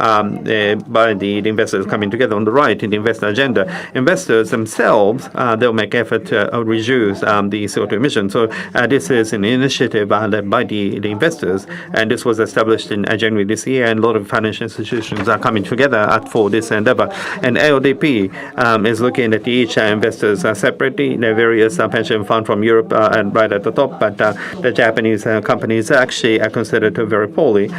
by the investors coming together on the right in the investor agenda. Investors themselves, they'll make effort to reduce the CO2 emissions. So this is an initiative led by the investors. And this was established in January this year. And a lot of financial institutions are coming together for this endeavor. And AODP is looking at each investors separately. There are various pension fund from Europe and right at the top, but the Japanese companies actually are considered very poorly.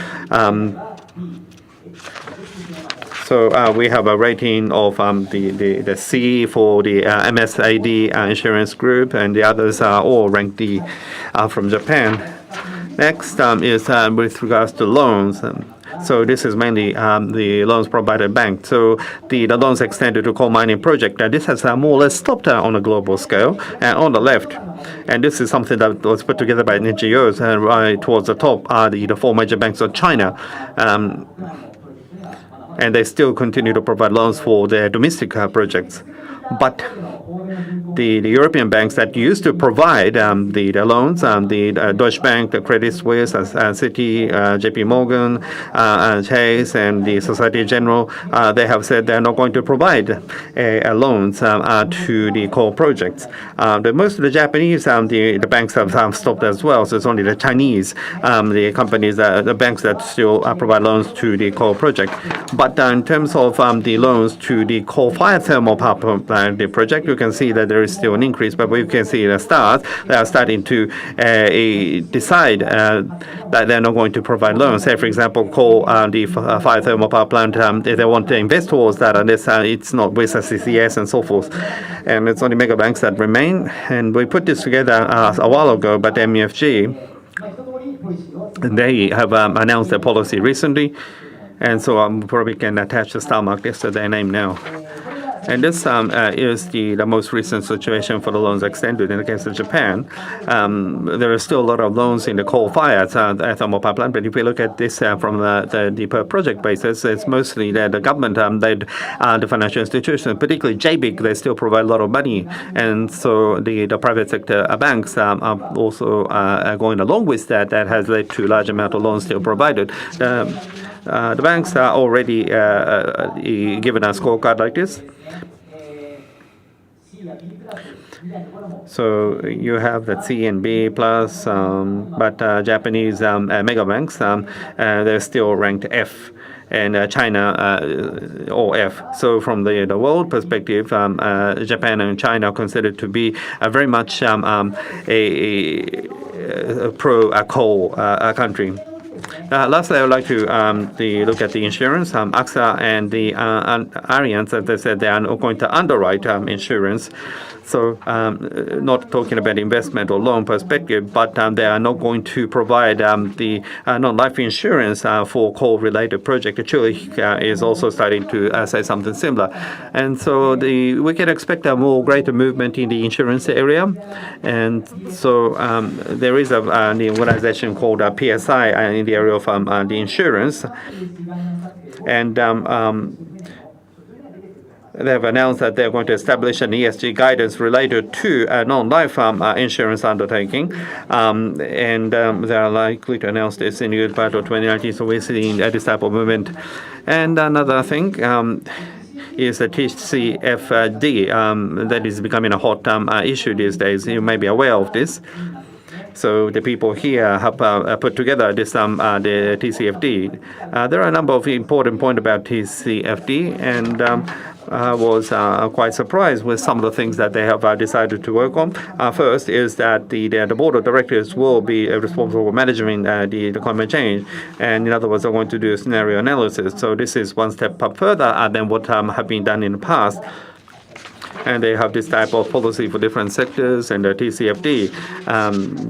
So we have a rating of the C for the MSAD insurance group, and the others are all ranked D from Japan. Next is with regards to loans. So this is mainly the loans provided bank. So the loans extended to coal mining project. This has more or less stopped on a global scale. And on the left, and this is something that was put together by NGOs, and right towards the top are the 4 major banks of China. And they still continue to provide loans for their domestic projects. But the European banks that used to provide the loans, the Deutsche Bank, the Credit Suisse, Citi, JP Morgan, Chase, and the Societe Generale, they have said they're not going to provide loans to the coal projects. Most of the Japanese, the banks have stopped as well. So it's only the Chinese, the companies, the banks that still provide loans to the coal project. But in terms of the loans to the coal-fired thermal power plant, the project, you can see that there is still an increase, but we can see the stars, they are starting to decide that they're not going to provide loans. Say, for example, coal, the fired thermal power plant, if they want to invest towards that, unless it's not with CCS and so forth. And it's only mega banks that remain. And we put this together a while ago, but MUFG, they have announced their policy recently. And so probably can attach the star mark next to their name now. And this is the most recent situation for the loans extended. In the case of Japan, there are still a lot of loans in the coal-fired thermal power plant. But if we look at this from the per project basis, it's mostly that the government led the financial institutions, particularly JBIC, they still provide a lot of money. And so the private sector banks are also going along with that. That has led to a large amount of loans still provided. The banks are already given a scorecard like this. So you have the C and B plus, but Japanese mega banks, they're still ranked F. And China or F. So from the world perspective, Japan and China are considered to be very much a pro-coal country. Lastly, I would like to look at the insurance. AXA and the Allianz, as I said, they are not going to underwrite insurance. So not talking about investment or loan perspective, but they are not going to provide the non-life insurance for coal-related project. Chile is also starting to say something similar. And so we can expect a more greater movement in the insurance area. And so there is an organization called PSI in the area of the insurance. And they have announced that they're going to establish an ESG guidance related to a non-life insurance undertaking, and they are likely to announce this in the early part of 2019. So we're seeing this type of movement. And another thing is the TCFD that is becoming a hot issue these days. You may be aware of this. So the people here have put together this the TCFD. There are a number of important points about TCFD, and I was quite surprised with some of the things that they have decided to work on. First is that the board of directors will be responsible for managing the climate change, and in other words, they're going to do a scenario analysis. So this is one step up further than what have been done in the past. And they have this type of policy for different sectors and the TCFD.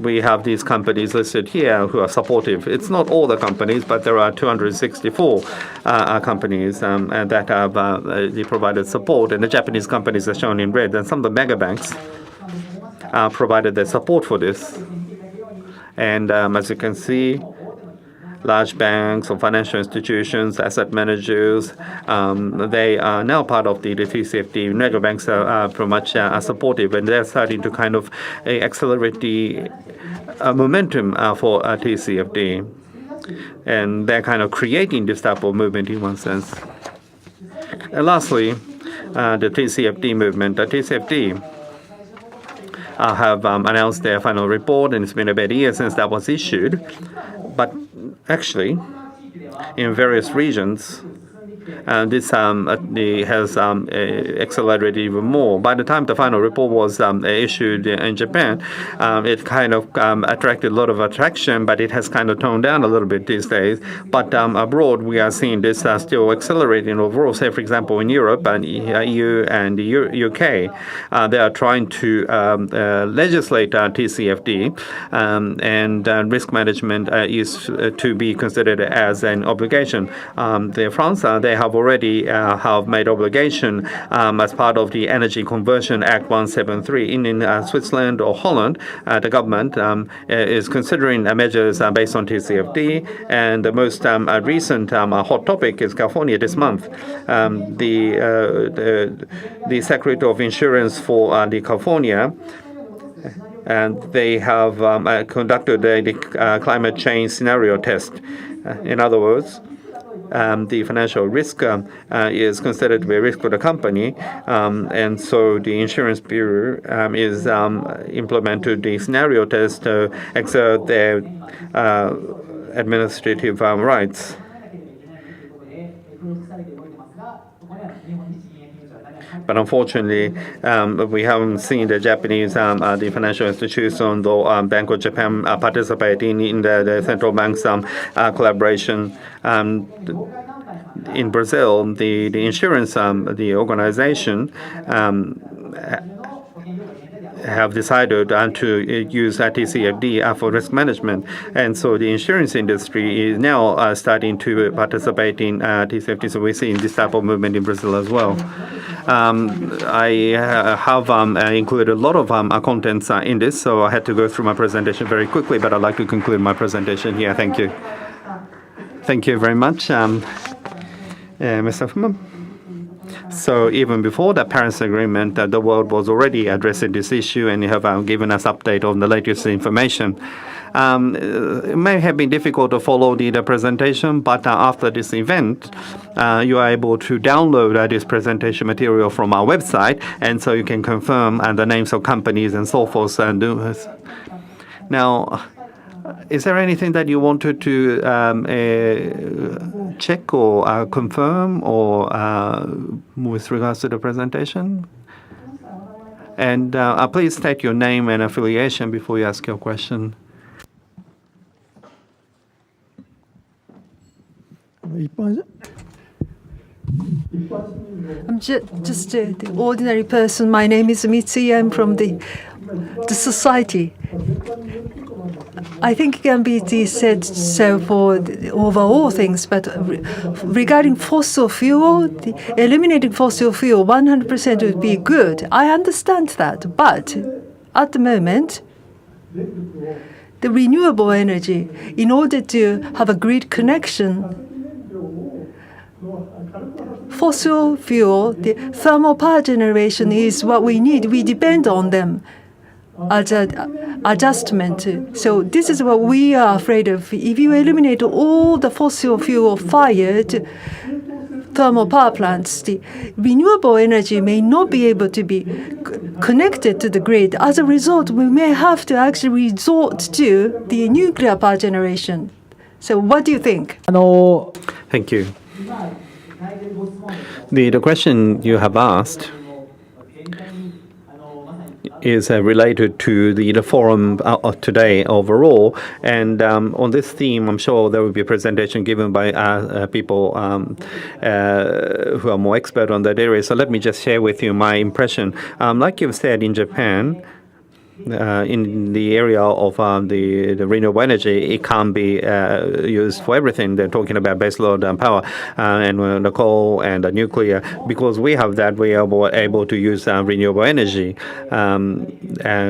We have these companies listed here who are supportive. It's not all the companies, but there are 264 companies that have provided support. And the Japanese companies are shown in red. And some of the mega banks provided their support for this. And as you can see, large banks or financial institutions, asset managers, they are now part of the TCFD. Mega banks are pretty much supportive, and they're starting to kind of accelerate the momentum for TCFD. And they're kind of creating this type of movement in one sense. And lastly, the TCFD movement. The TCFD have announced their final report, and it's been about a year since that was issued. But actually, in various regions, this has accelerated even more. By the time the final report was issued in Japan, it kind of attracted a lot of attraction, but it has kind of toned down a little bit these days. But abroad, we are seeing this still accelerating overall. Say, for example, in Europe and EU and the UK, they are trying to legislate TCFD, and risk management is to be considered as an obligation. France, they have already have made obligation as part of the Energy Conversion Act 173. In Switzerland or Holland, the government is considering measures based on TCFD, and the most recent hot topic is California this month. The Secretary of Insurance for the California, and they have conducted the climate change scenario test. In other words, the financial risk is considered to be a risk for the company, and so the insurance bureau is implemented the scenario test to exert their administrative rights. But unfortunately, we haven't seen the Japanese the financial institutions or Bank of Japan participating in the central bank's collaboration. In Brazil, the insurance the organization have decided to use TCFD for risk management, and so the insurance industry is now starting to participate in TCFD. So we're seeing this type of movement in Brazil as well. I have included a lot of contents in this, so I had to go through my presentation very quickly, but I'd like to conclude my presentation here. Thank you. Thank you very much, Mr. Fuhrman. So even before the Paris Agreement, the world was already addressing this issue, and you have given us update on the latest information. It may have been difficult to follow the presentation, but after this event, you are able to download this presentation material from our website, and so you can confirm the names of companies and so forth. Now, is there anything that you wanted to check or confirm or with regards to the presentation? And please state your name and affiliation before you ask your question. I'm just the ordinary person. My name is Mitsui. I'm from the society. I think it can be said so for overall things, but regarding fossil fuel, eliminating fossil fuel 100% would be good. I understand that, but at the moment, the renewable energy, in order to have a grid connection, fossil fuel, the thermal power generation is what we need. We depend on them as an adjustment. So this is what we are afraid of. If you eliminate all the fossil fuel-fired thermal power plants, the renewable energy may not be able to be connected to the grid. As a result, we may have to actually resort to the nuclear power generation. So what do you think? Thank you. The question you have asked is related to the forum today overall. And on this theme, I'm sure there will be a presentation given by people who are more expert on that area. So let me just share with you my impression. Like you've said, in Japan, in the area of the renewable energy, it can be used for everything. They're talking about baseload power and the coal and the nuclear. Because we have that, we are able to use renewable energy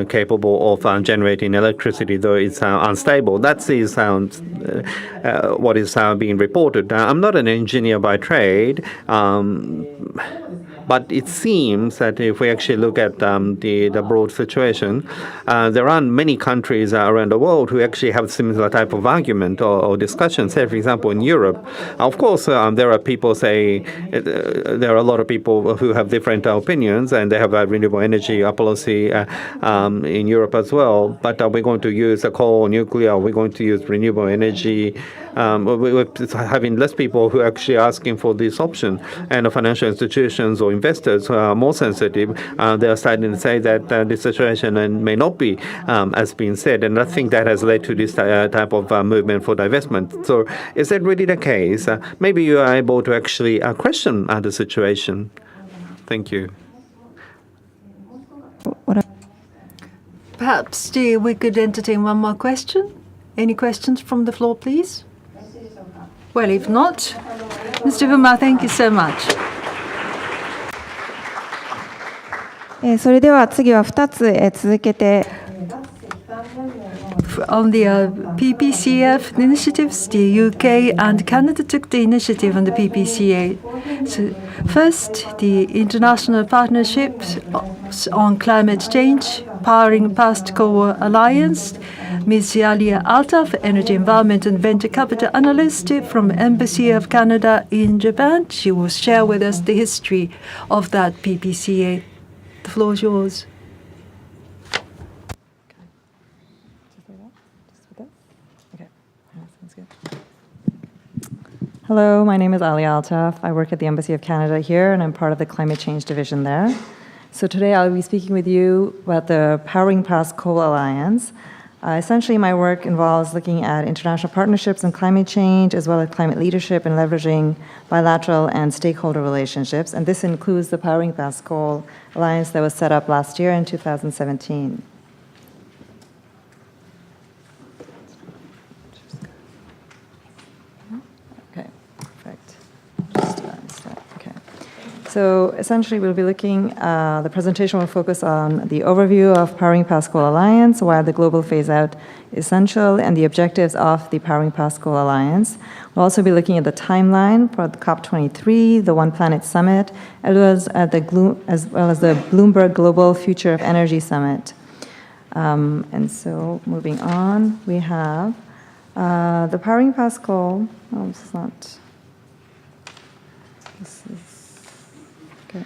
capable of generating electricity, though it's unstable. That is what is being reported. I'm not an engineer by trade. But it seems that if we actually look at the broad situation, there aren't many countries around the world who actually have similar type of argument or discussion. Say, for example, in Europe, of course, there are people there are a lot of people who have different opinions, and they have a renewable energy policy in Europe as well. But are we going to use coal or nuclear? Are we going to use renewable energy? We're having less people who are actually asking for this option, and the financial institutions or investors who are more sensitive, they are starting to say that this situation may not be as being said, and I think that has led to this type of movement for divestment. So is that really the case? Maybe you are able to actually question the situation. Thank you. Perhaps we could entertain one more question. Any questions from the floor, please? Well, if not, Mr. Fuhrman, thank you so much. それでは次は2つ続けて On the PPCF initiatives, the UK and Canada took the initiative on the PPCA. So first, the international partnerships on climate change, Powering Past Coal Alliance. Ms. Alia Altaf, Energy, Environment and Venture Capital Analyst from Embassy of Canada in Japan. She will share with us the history of that PPCA. The floor is yours. Hello, my name is Ali Altaf. I work at the Embassy of Canada here, and I'm part of the Climate Change Division there. So today I'll be speaking with you about the Powering Past Coal Alliance. Essentially, my work involves looking at international partnerships on climate change, as well as climate leadership and leveraging bilateral and stakeholder relationships. And this includes the Powering Past Coal Alliance that was set up last year in 2017. Okay, perfect. Okay. So essentially, we'll be looking, the presentation will focus on the overview of Powering Past Coal Alliance, why the global phase-out is essential, and the objectives of the Powering Past Coal Alliance. We'll also be looking at the timeline for the COP23, the One Planet Summit, as well as the Bloomberg Global Future of Energy Summit. And so moving on, we have the Powering Past Coal. Oh, this is not. This is okay.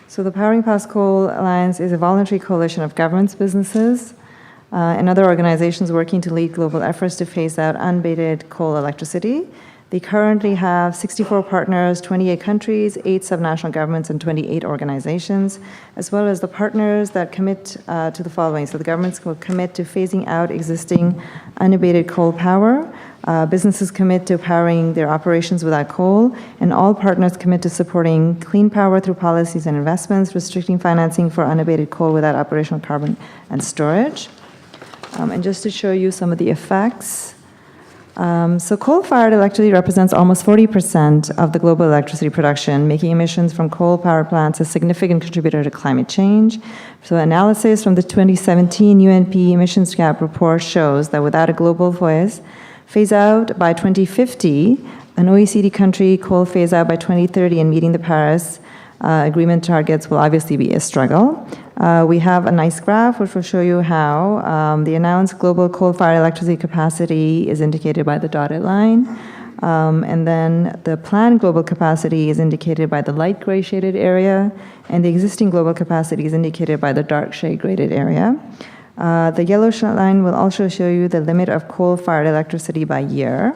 So the Powering Past Coal Alliance is a voluntary coalition of governments, businesses, and other organizations working to lead global efforts to phase out unabated coal electricity. They currently have 64 partners, 28 countries, 8 subnational governments, and 28 organizations, as well as the partners that commit to the following. So the governments will commit to phasing out existing unabated coal power. Businesses commit to powering their operations without coal, and all partners commit to supporting clean power through policies and investments, restricting financing for unabated coal without operational carbon and storage. And just to show you some of the effects, so coal-fired electricity represents almost 40% of the global electricity production, making emissions from coal power plants a significant contributor to climate change. So analysis from the 2017 UNP emissions gap report shows that without a global phase out by 2050, an OECD country coal phase out by 2030 and meeting the Paris Agreement targets will obviously be a struggle. We have a nice graph which will show you how the announced global coal-fired electricity capacity is indicated by the dotted line, and then the planned global capacity is indicated by the light gray shaded area, and the existing global capacity is indicated by the dark shade graded area. The yellow line will also show you the limit of coal-fired electricity by year.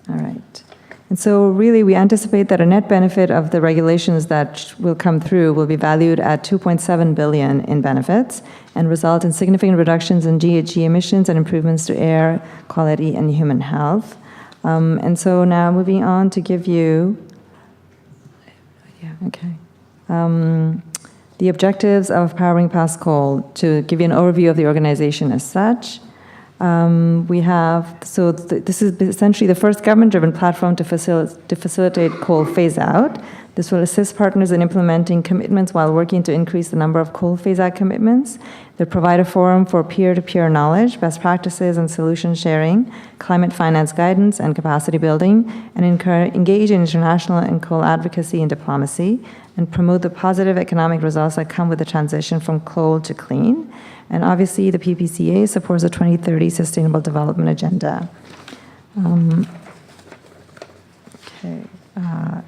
All right. And so really we anticipate that a net benefit of the regulations that will come through will be valued at $2.7 billion in benefits and result in significant reductions in GHG emissions and improvements to air quality and human health. And so now moving on to give you, the objectives of Powering Past Coal, to give you an overview of the organization as such. We have, this is essentially the first government-driven platform to facilitate coal phase-out. This will assist partners in implementing commitments while working to increase the number of coal phase-out commitments. They provide a forum for peer-to-peer knowledge, best practices and solution sharing, climate finance guidance and capacity building, and engage in international and coal advocacy and diplomacy, and promote the positive economic results that come with the transition from coal to clean. And obviously, the PPCA supports the 2030 Sustainable Development Agenda. And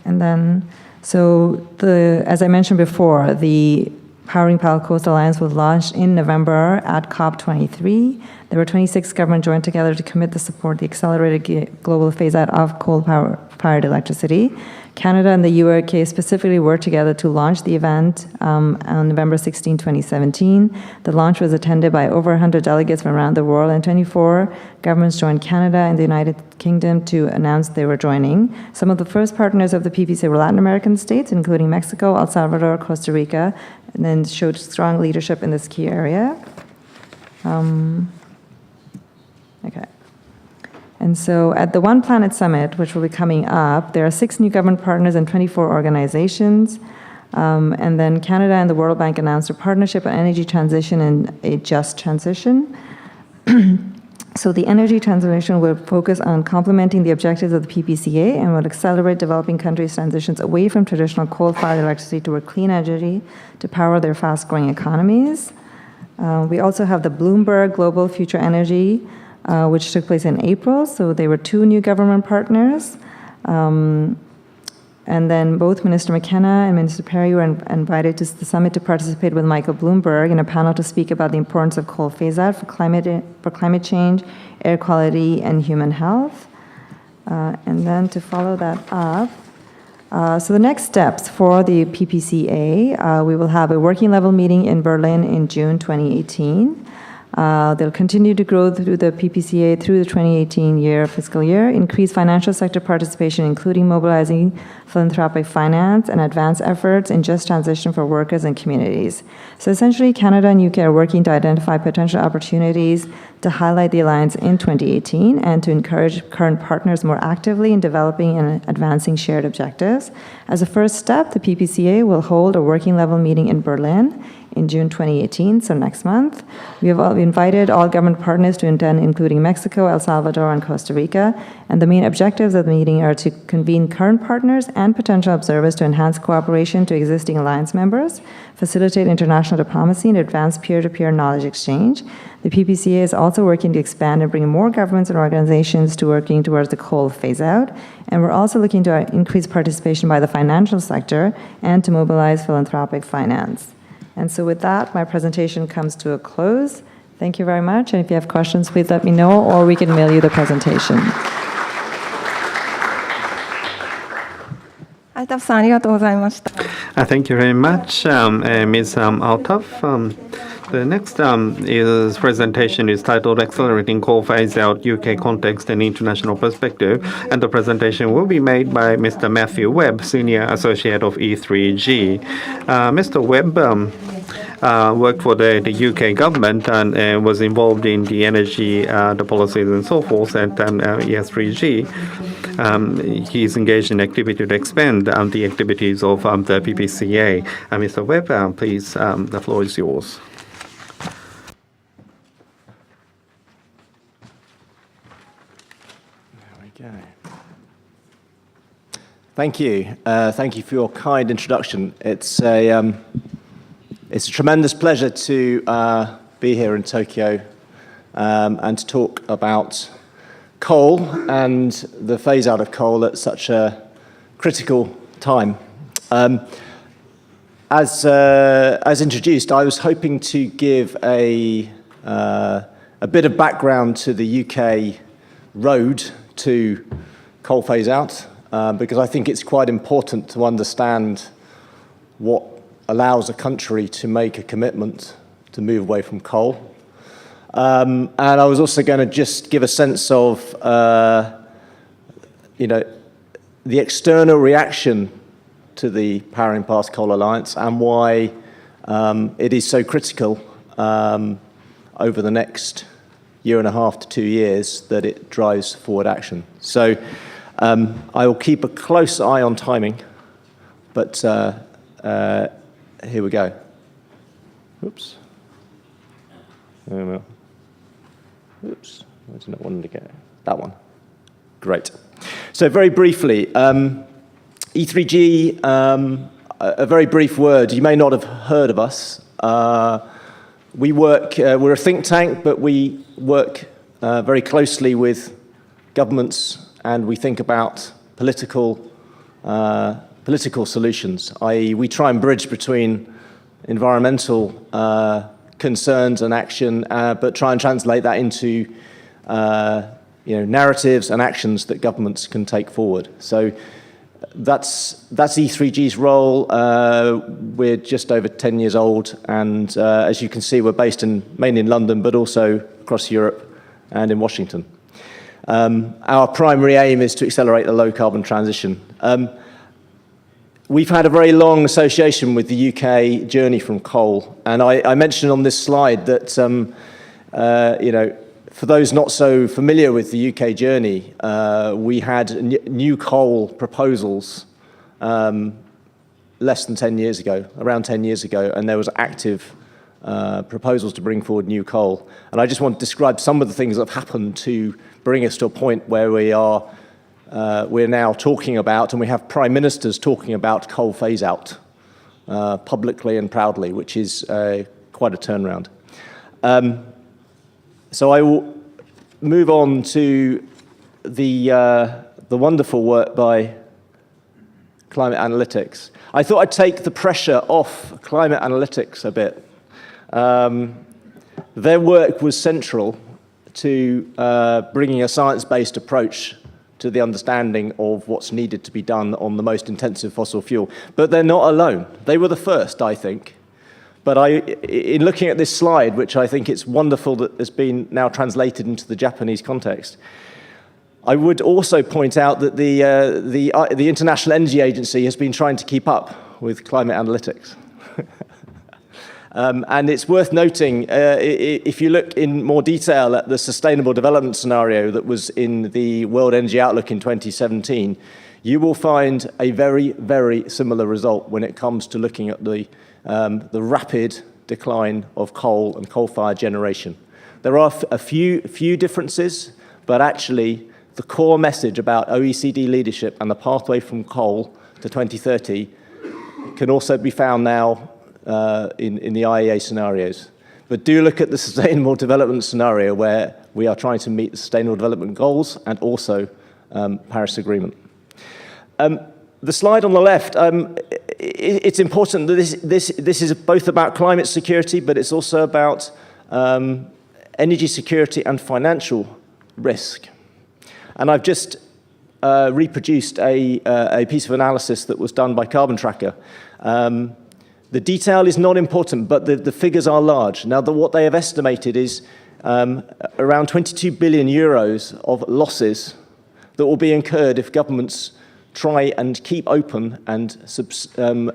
then, as I mentioned before, the Powering Past Coal Alliance was launched in November at COP23. There were 26 governments joined together to commit to support the accelerated global phase-out of coal-fired electricity. Canada and the UK specifically worked together to launch the event on November 16, 2017. The launch was attended by over 100 delegates from around the world, and 24 governments joined Canada and the United Kingdom to announce they were joining. Some of the first partners of the PPCA were Latin American states, including Mexico, El Salvador, Costa Rica, and then showed strong leadership in this key area. And so at the One Planet Summit, which will be coming up, there are 6 new government partners and 24 organizations. And then Canada and the World Bank announced a partnership on energy transition and a just transition. So the energy transition will focus on complementing the objectives of the PPCA and will accelerate developing countries' transitions away from traditional coal-fired electricity toward clean energy to power their fast-growing economies. We also have the Bloomberg Global Future Energy, which took place in April. So there were 2 new government partners. And then both Minister McKenna and Minister Perry were invited to the summit to participate with Michael Bloomberg in a panel to speak about the importance of coal phase-out for climate change, air quality, and human health. And then to follow that up, so the next steps for the PPCA, we will have a working level meeting in Berlin in June 2018. They'll continue to grow through the PPCA through the 2018 fiscal year, increase financial sector participation, including mobilizing philanthropic finance and advance efforts in just transition for workers and communities. So essentially, Canada and UK are working to identify potential opportunities to highlight the alliance in 2018 and to encourage current partners more actively in developing and advancing shared objectives. As a first step, the PPCA will hold a working level meeting in Berlin in June 2018, so next month. We have invited all government partners to attend, including Mexico, El Salvador, and Costa Rica. And the main objectives of the meeting are to convene current partners and potential observers to enhance cooperation to existing alliance members, facilitate international diplomacy, and advance peer-to-peer knowledge exchange. The PPCA is also working to expand and bring more governments and organizations to working towards the coal phase-out. And we're also looking to increase participation by the financial sector and to mobilize philanthropic finance. And so with that, my presentation comes to a close. Thank you very much. And if you have questions, please let me know, or we can mail you the presentation. Thank you very much, Ms. Altaf. The next presentation is titled Accelerating Coal Phase-Out UK Context and International Perspective, and the presentation will be made by Mr. Matthew Webb, Senior Associate of E3G. Mr. Webb worked for the UK government and was involved in the energy, the policies and so forth at E3G. He is engaged in activity to expand the activities of the PPCA. Mr. Webb, please, the floor is yours. Thank you. Thank you for your kind introduction. It's a tremendous pleasure to be here in Tokyo and to talk about coal and the phase-out of coal at such a critical time. As introduced, I was hoping to give a bit of background to the UK road to coal phase-out, because I think it's quite important to understand what allows a country to make a commitment to move away from coal. And I was also going to just give a sense of, the external reaction to the Powering Past Coal Alliance and why it is so critical over the next year and a half to 2 years that it drives forward action. So I will keep a close eye on timing, but here we go. Oops. Oops, where did I want to go? That one. Great. So very briefly, E3G, a very brief word. You may not have heard of us. We work, we're a think tank, but we work very closely with governments, and we think about political solutions, i.e. we try and bridge between environmental concerns and action, but try and translate that into narratives and actions that governments can take forward. So that's E3G's role. We're just over 10 years old, and as you can see, we're based mainly in London, but also across Europe and in Washington. Our primary aim is to accelerate the low-carbon transition. We've had a very long association with the UK journey from coal, and I mentioned on this slide that, for those not so familiar with the UK journey, we had new coal proposals less than 10 years ago, around 10 years ago, and there was active proposals to bring forward new coal. And I just want to describe some of the things that have happened to bring us to a point where we're now talking about, and we have prime ministers talking about coal phase-out publicly and proudly, which is quite a turnaround. So I will move on to the wonderful work by Climate Analytics. I thought I'd take the pressure off Climate Analytics a bit. Their work was central to bringing a science-based approach to the understanding of what's needed to be done on the most intensive fossil fuel. But they're not alone. They were the first, I think, But in looking at this slide, which I think it's wonderful that has been now translated into the Japanese context, I would also point out that the International Energy Agency has been trying to keep up with climate analytics. And it's worth noting, if you look in more detail at the Sustainable Development Scenario that was in the World Energy Outlook in 2017, you will find a very, very similar result when it comes to looking at the rapid decline of coal and coal-fired generation. There are a few differences, but actually the core message about OECD leadership and the pathway from coal to 2030 can also be found now in the IEA scenarios. But do look at the Sustainable Development Scenario where we are trying to meet the Sustainable Development Goals and also Paris Agreement. The slide on the left, it's important that this is both about climate security, but it's also about energy security and financial risk. And I've just reproduced a piece of analysis that was done by Carbon Tracker. The detail is not important, but the figures are large. Now, what they have estimated is around 22 billion euros of losses that will be incurred if governments try and keep open and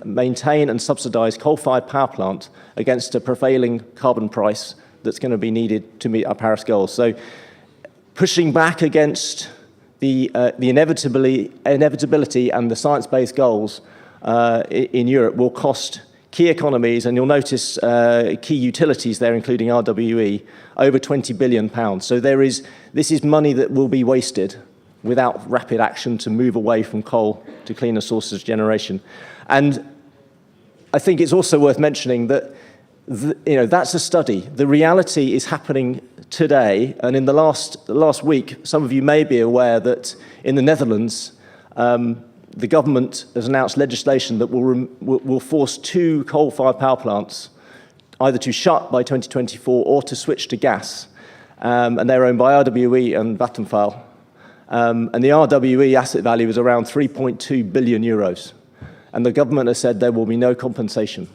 maintain and subsidize coal-fired power plant against a prevailing carbon price that's going to be needed to meet our Paris goals. So pushing back against the inevitability and the science-based goals in Europe will cost key economies, and you'll notice key utilities there, including RWE, over £20 billion. So this is money that will be wasted without rapid action to move away from coal to cleaner sources of generation. And I think it's also worth mentioning that that's a study. The reality is happening today, and in the last week, some of you may be aware that in the Netherlands, the government has announced legislation that will force 2 coal-fired power plants either to shut by 2024 or to switch to gas, and they're owned by RWE and Vattenfall. And the RWE asset value is around 3.2 billion euros, and the government has said there will be no compensation.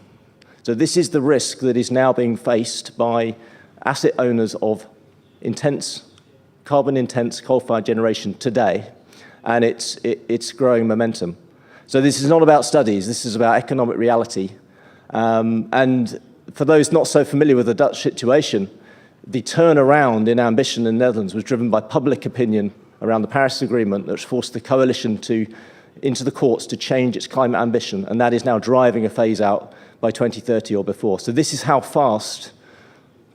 So this is the risk that is now being faced by asset owners of carbon-intense coal-fired generation today, and it's growing momentum. So this is not about studies, this is about economic reality. And for those not so familiar with the Dutch situation, the turnaround in ambition in the Netherlands was driven by public opinion around the Paris Agreement, which forced the coalition into the courts to change its climate ambition, and that is now driving a phase-out by 2030 or before. So this is how fast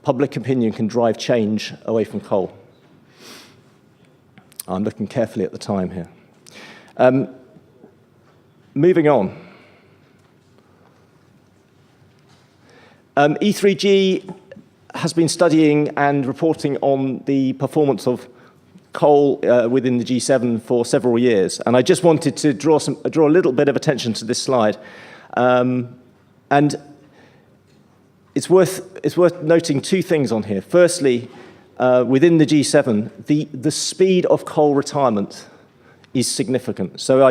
public opinion can drive change away from coal. I'm looking carefully at the time here. Moving on. E3G has been studying and reporting on the performance of coal within the G7 for several years, and I just wanted to draw a little bit of attention to this slide. And it's worth noting 2 things on here. Firstly, within the G7, the speed of coal retirement is significant. So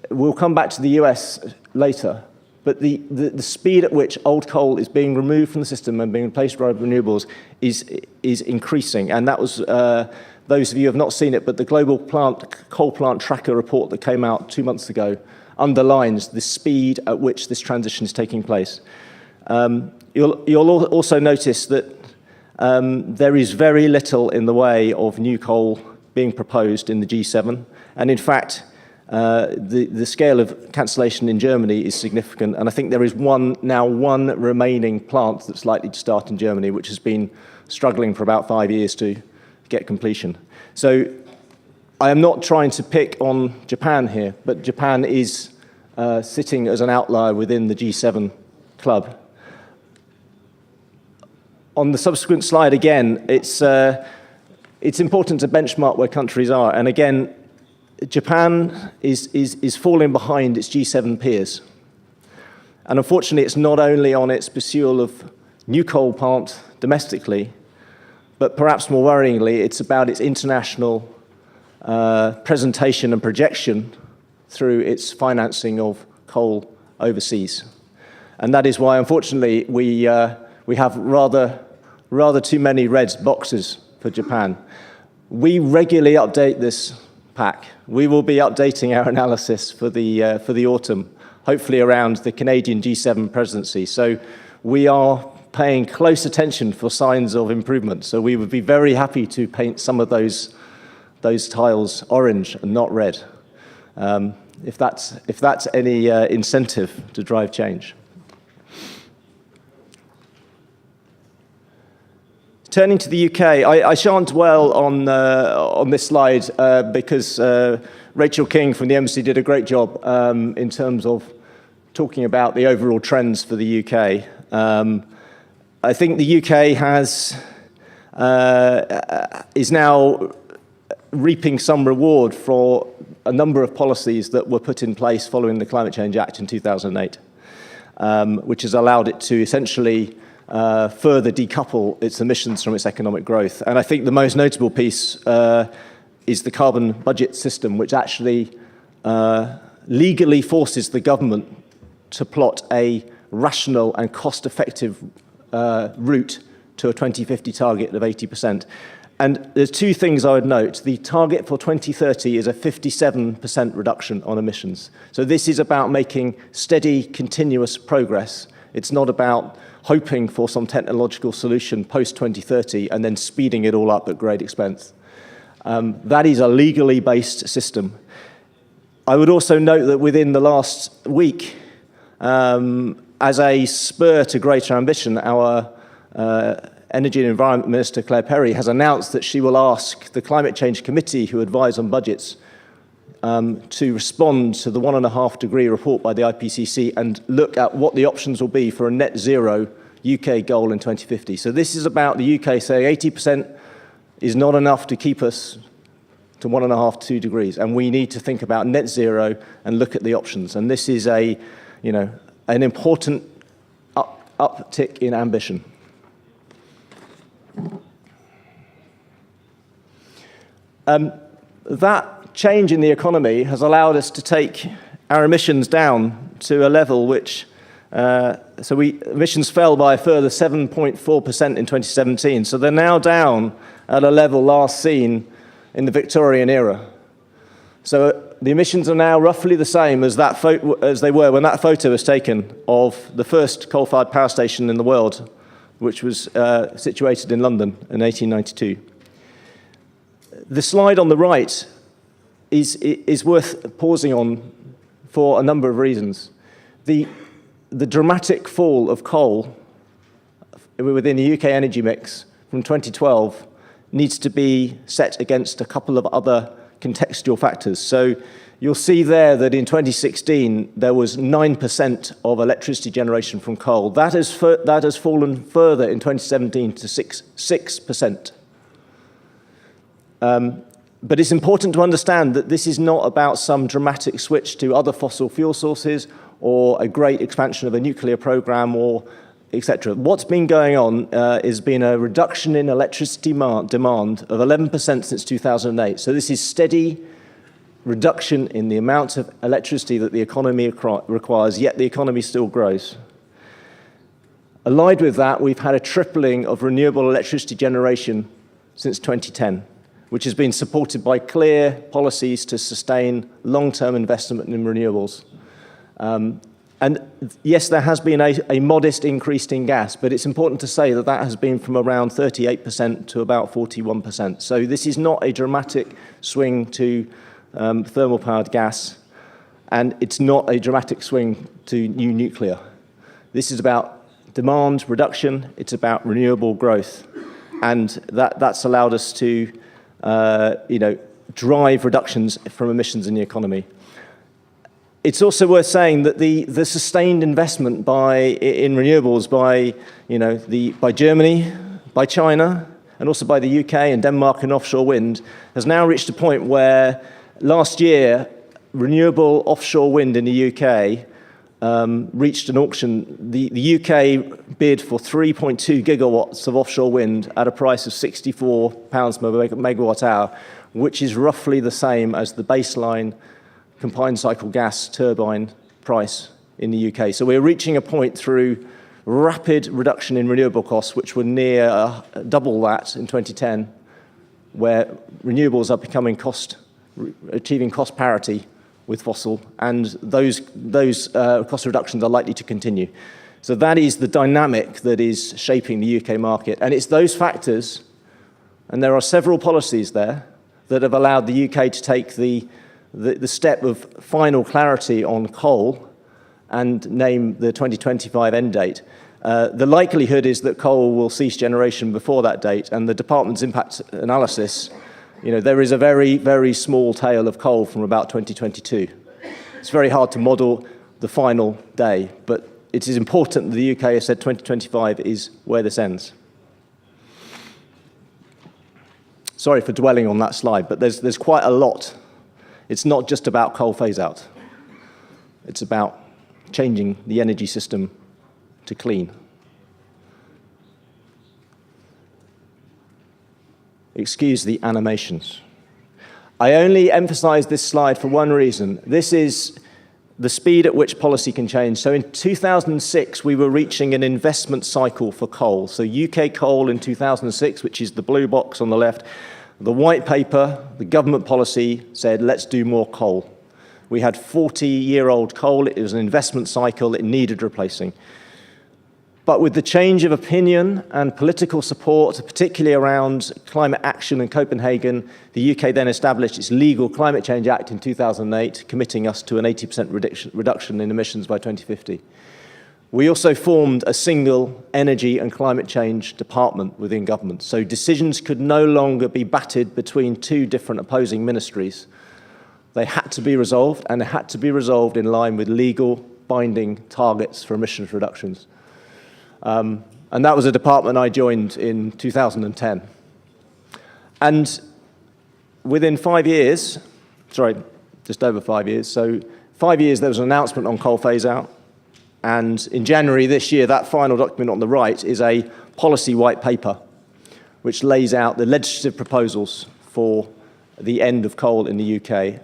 we'll come back to the US later, but the speed at which old coal is being removed from the system and being replaced by renewables is increasing. And that was, those of you who have not seen it, but the Global Coal Plant Tracker report that came out 2 months ago underlines the speed at which this transition is taking place. You'll also notice that there is very little in the way of new coal being proposed in the G7. And in fact, the scale of cancellation in Germany is significant. And I think there is now one remaining plant that's likely to start in Germany, which has been struggling for about 5 years to get completion. So I am not trying to pick on Japan here, but Japan is sitting as an outlier within the G7 club. On the subsequent slide, again, it's important to benchmark where countries are. And again, Japan is falling behind its G7 peers. And unfortunately, it's not only on its pursuit of new coal plant domestically, but perhaps more worryingly, it's about its international presentation and projection through its financing of coal overseas. And that is why, unfortunately, we have rather too many red boxes for Japan. We regularly update this pack. We will be updating our analysis for the autumn, hopefully around the Canadian G7 presidency. So we are paying close attention for signs of improvement. So we would be very happy to paint some of those tiles orange and not red, if that's any incentive to drive change. Turning to the UK, I shan't dwell on this slide because Rachel King from the Embassy did a great job in terms of talking about the overall trends for the UK. I think the UK is now reaping some reward for a number of policies that were put in place following the Climate Change Act in 2008, which has allowed it to essentially further decouple its emissions from its economic growth. And I think the most notable piece is the carbon budget system, which actually legally forces the government to plot a rational and cost-effective route to a 2050 target of 80%. And there's two things I would note. The target for 2030 is a 57% reduction on emissions. So this is about making steady, continuous progress. It's not about hoping for some technological solution post-2030 and then speeding it all up at great expense. That is a legally based system. I would also note that within the last week, as a spur to greater ambition, our Energy and Environment Minister, Claire Perry, has announced that she will ask the Climate Change Committee, who advise on budgets, to respond to the 1.5-degree report by the IPCC and look at what the options will be for a net zero UK goal in 2050. So this is about the UK saying 80% is not enough to keep us to 1.5 to 2 degrees, and we need to think about net zero and look at the options. And this is an important uptick in ambition. That change in the economy has allowed us to take our emissions down to a level which, emissions fell by a further 7.4% in 2017. So they're now down at a level last seen in the Victorian era. So the emissions are now roughly the same as they were when that photo was taken of the first coal-fired power station in the world, which was situated in London in 1892. The slide on the right is worth pausing on for a number of reasons. The dramatic fall of coal within the UK energy mix from 2012 needs to be set against a couple of other contextual factors. So you'll see there that in 2016 there was 9% of electricity generation from coal. That has fallen further in 2017 to 6%. But it's important to understand that this is not about some dramatic switch to other fossil fuel sources or a great expansion of a nuclear program or etc. What's been going on has been a reduction in electricity demand of 11% since 2008. So this is steady reduction in the amount of electricity that the economy requires, yet the economy still grows. Allied with that, we've had a tripling of renewable electricity generation since 2010, which has been supported by clear policies to sustain long-term investment in renewables. And yes, there has been a modest increase in gas, but it's important to say that has been from around 38% to about 41%. So this is not a dramatic swing to thermal-powered gas, and it's not a dramatic swing to new nuclear. This is about demand reduction, it's about renewable growth, and that's allowed us to drive reductions from emissions in the economy. It's also worth saying that the sustained investment in renewables by Germany, by China, and also by the UK and Denmark in offshore wind has now reached a point where last year renewable offshore wind in the UK reached an auction. The UK bid for 3.2 gigawatts of offshore wind at a price of £64 per megawatt hour, which is roughly the same as the baseline combined cycle gas turbine price in the UK. So we're reaching a point through rapid reduction in renewable costs, which were near double that in 2010, where renewables are becoming achieving cost parity with fossil, and those cost reductions are likely to continue. So that is the dynamic that is shaping the UK market. And it's those factors, and there are several policies there, that have allowed the UK to take the step of final clarity on coal and name the 2025 end date. The likelihood is that coal will cease generation before that date, and the department's impact analysis, there is a very, very small tail of coal from about 2022. It's very hard to model the final day, but it is important that the UK has said 2025 is where this ends. Sorry for dwelling on that slide, but there's quite a lot. It's not just about coal phase-out. It's about changing the energy system to clean. Excuse the animations. I only emphasize this slide for one reason. This is the speed at which policy can change. So in 2006, we were reaching an investment cycle for coal. So UK coal in 2006, which is the blue box on the left, the white paper, the government policy said, let's do more coal. We had 40-year-old coal. It was an investment cycle. It needed replacing. But with the change of opinion and political support, particularly around climate action in Copenhagen, the UK then established its Legal Climate Change Act in 2008, committing us to an 80% reduction in emissions by 2050. We also formed a single energy and climate change department within government, so decisions could no longer be batted between two different opposing ministries. They had to be resolved, and they had to be resolved in line with legal binding targets for emissions reductions. And that was a department I joined in 2010. And within 5 years, just over 5 years, so 5 years there was an announcement on coal phase-out. And in January this year, that final document on the right is a policy white paper, which lays out the legislative proposals for the end of coal in the UK.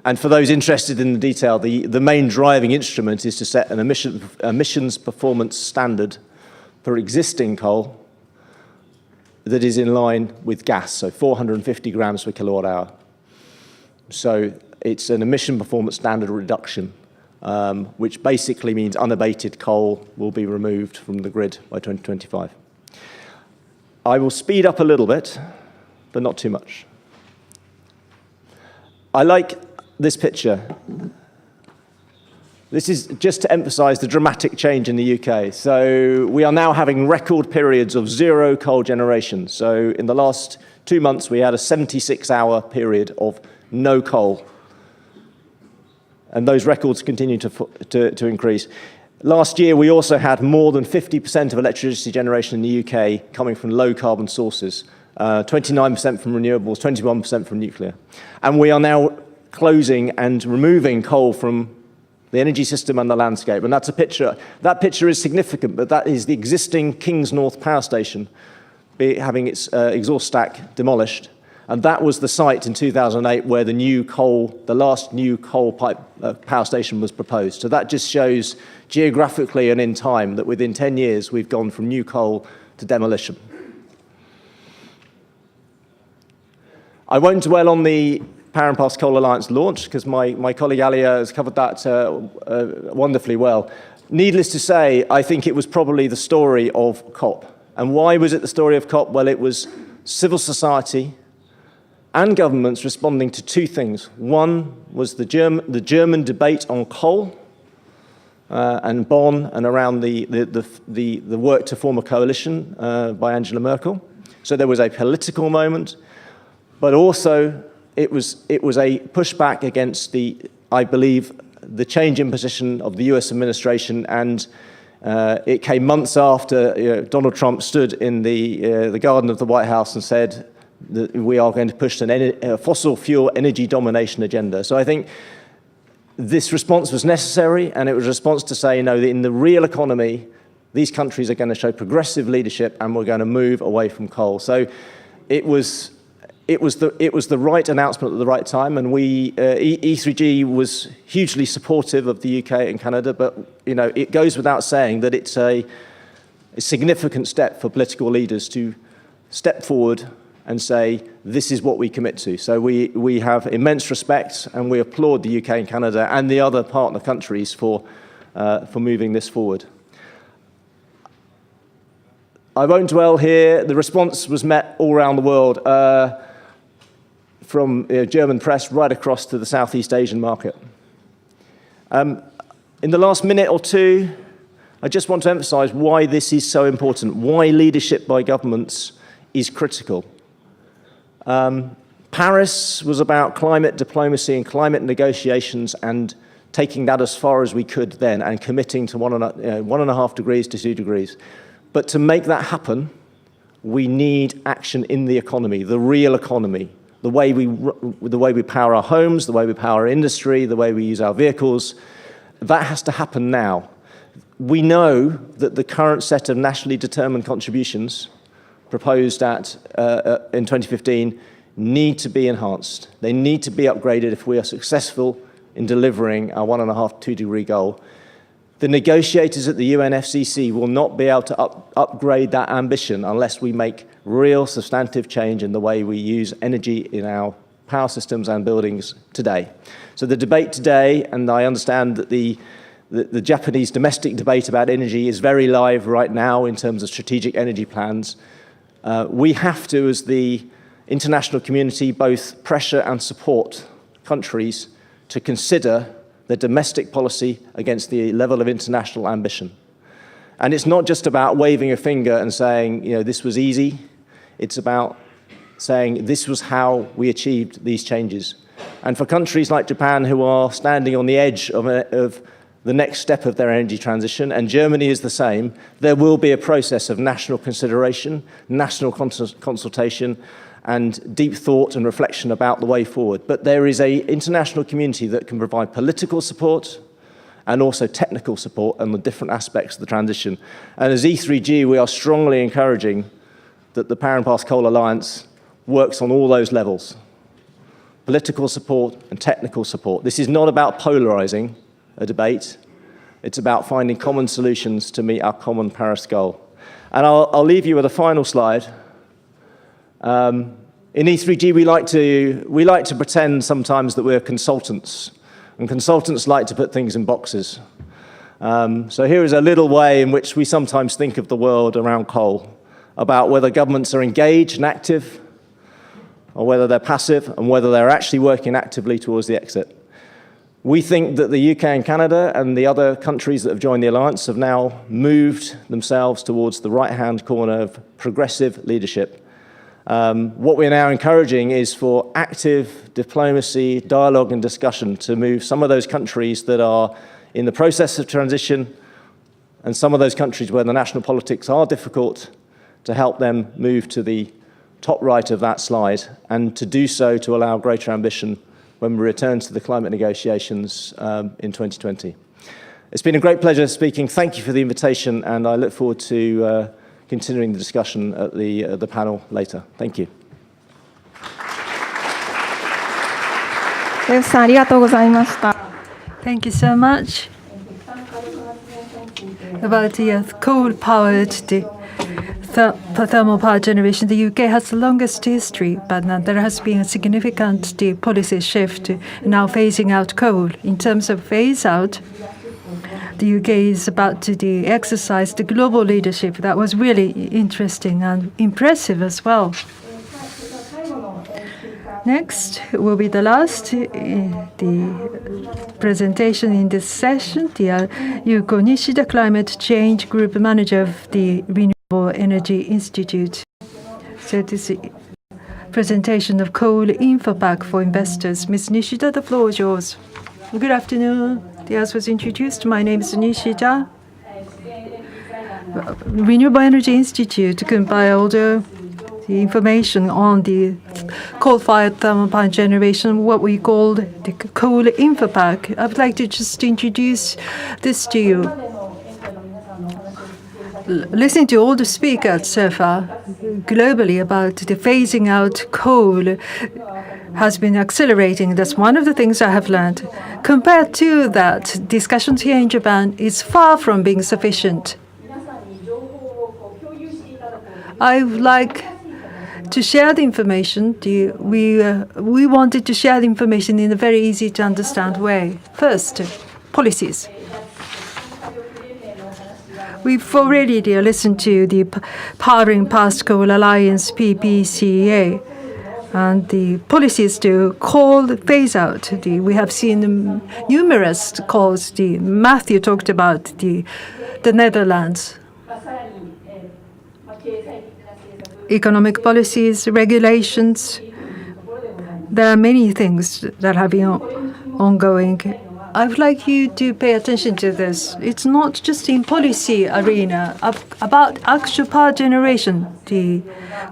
And for those interested in the detail, the main driving instrument is to set an emissions performance standard for existing coal that is in line with gas, so 450 grams per kilowatt hour. So it's an emission performance standard reduction, which basically means unabated coal will be removed from the grid by 2025. I will speed up a little bit, but not too much. I like this picture. This is just to emphasize the dramatic change in the UK. So we are now having record periods of zero coal generation. So in the last 2 months, we had a 76-hour period of no coal. And those records continue to increase. Last year, we also had more than 50% of electricity generation in the UK coming from low-carbon sources, 29% from renewables, 21% from nuclear. And we are now closing and removing coal from the energy system and the landscape. And that's a picture. That picture is significant, but that is the existing Kings North power station having its exhaust stack demolished. And that was the site in 2008 where the last new coal pipe power station was proposed. So that just shows geographically and in time that within 10 years, we've gone from new coal to demolition. I won't dwell on the Power and Pass Coal Alliance launch because my colleague Alia has covered that wonderfully well. Needless to say, I think it was probably the story of COP. And why was it the story of COP? Well, it was civil society and governments responding to two things. One was the German debate on coal and Bonn and around the work to form a coalition by Angela Merkel. So there was a political moment, but also it was a pushback against I believe, the change in position of the US administration, and it came months after Donald Trump stood in the garden of the White House and said that we are going to push a fossil fuel energy domination agenda. So I think this response was necessary, and it was a response to say, that in the real economy, these countries are going to show progressive leadership, and we're going to move away from coal. So it was it was the right announcement at the right time, and E3G was hugely supportive of the UK and Canada. But it goes without saying that it's a significant step for political leaders to step forward and say, this is what we commit to. So we have immense respect, and we applaud the UK and Canada and the other partner countries for moving this forward. I won't dwell here. The response was met all around the world, from German press right across to the Southeast Asian market. In the last minute or two, I just want to emphasize why this is so important, why leadership by governments is critical. Paris was about climate diplomacy and climate negotiations and taking that as far as we could then and committing to 1.5 degrees to 2 degrees. But to make that happen, we need action in the economy, the real economy, the way we power our homes, the way we power our industry, the way we use our vehicles. That has to happen now. We know that the current set of nationally determined contributions proposed in 2015 need to be enhanced. They need to be upgraded if we are successful in delivering our 1.5 to 2 degree goal. The negotiators at the UNFCCC will not be able to upgrade that ambition unless we make real substantive change in the way we use energy in our power systems and buildings today. So the debate today, and I understand that the Japanese domestic debate about energy is very live right now in terms of strategic energy plans. We have to, as the international community, both pressure and support countries to consider their domestic policy against the level of international ambition. And it's not just about waving a finger and saying, this was easy. It's about saying this was how we achieved these changes. And for countries like Japan, who are standing on the edge of the next step of their energy transition, and Germany is the same, there will be a process of national consideration, national consultation, and deep thought and reflection about the way forward. But there is an international community that can provide political support and also technical support on the different aspects of the transition. And as E3G, we are strongly encouraging that the Power and Pass Coal Alliance works on all those levels: political support and technical support. This is not about polarizing a debate. It's about finding common solutions to meet our common Paris goal. And I'll leave you with a final slide. In E3G, we like to pretend sometimes that we're consultants, and consultants like to put things in boxes. So here is a little way in which we sometimes think of the world around coal, about whether governments are engaged and active, or whether they're passive, and whether they're actually working actively towards the exit. We think that the UK and Canada and the other countries that have joined the alliance have now moved themselves towards the right-hand corner of progressive leadership. What we're now encouraging is for active diplomacy, dialogue and discussion to move some of those countries that are in the process of transition and some of those countries where the national politics are difficult, to help them move to the top right of that slide, and to do so to allow greater ambition when we return to the climate negotiations in 2020. It's been a great pleasure speaking. Thank you for the invitation, and I look forward to continuing the discussion at the panel later. Thank you. デフさんありがとうございました。 Thank you so much. About the coal-powered thermal power generation, the UK has the longest history, but now there has been a significant policy shift, now phasing out coal. In terms of phase-out, the UK is about to exercise the global leadership. That was really interesting and impressive as well. Next will be the last the presentation in this session. The Yuko Nishida, Climate Change Group Manager of the Renewable Energy Institute. So this is presentation of Coal Infopack for investors. Ms. Nishida, the floor is yours. Good afternoon. As was introduced, my name is Nishida. Renewable Energy Institute compiled the information on the coal-fired thermal power generation, what we call the Coal Infopack. I would like to just introduce this to you. listening to all the speakers so far globally about the phasing out coal has been accelerating. That's one of the things I have learned. Compared to that, discussions here in Japan is far from being sufficient. I would like to share the information. We wanted to share the information in a very easy to understand way. First, policies. We've already listened to the Powering Past Coal Alliance, PPCA, and the policies to coal phase out. We have seen numerous calls. Matthew talked about the Netherlands. Economic policies, regulations. There are many things that have been ongoing. I would like you to pay attention to this. It's not just in policy arena, about actual power generation, the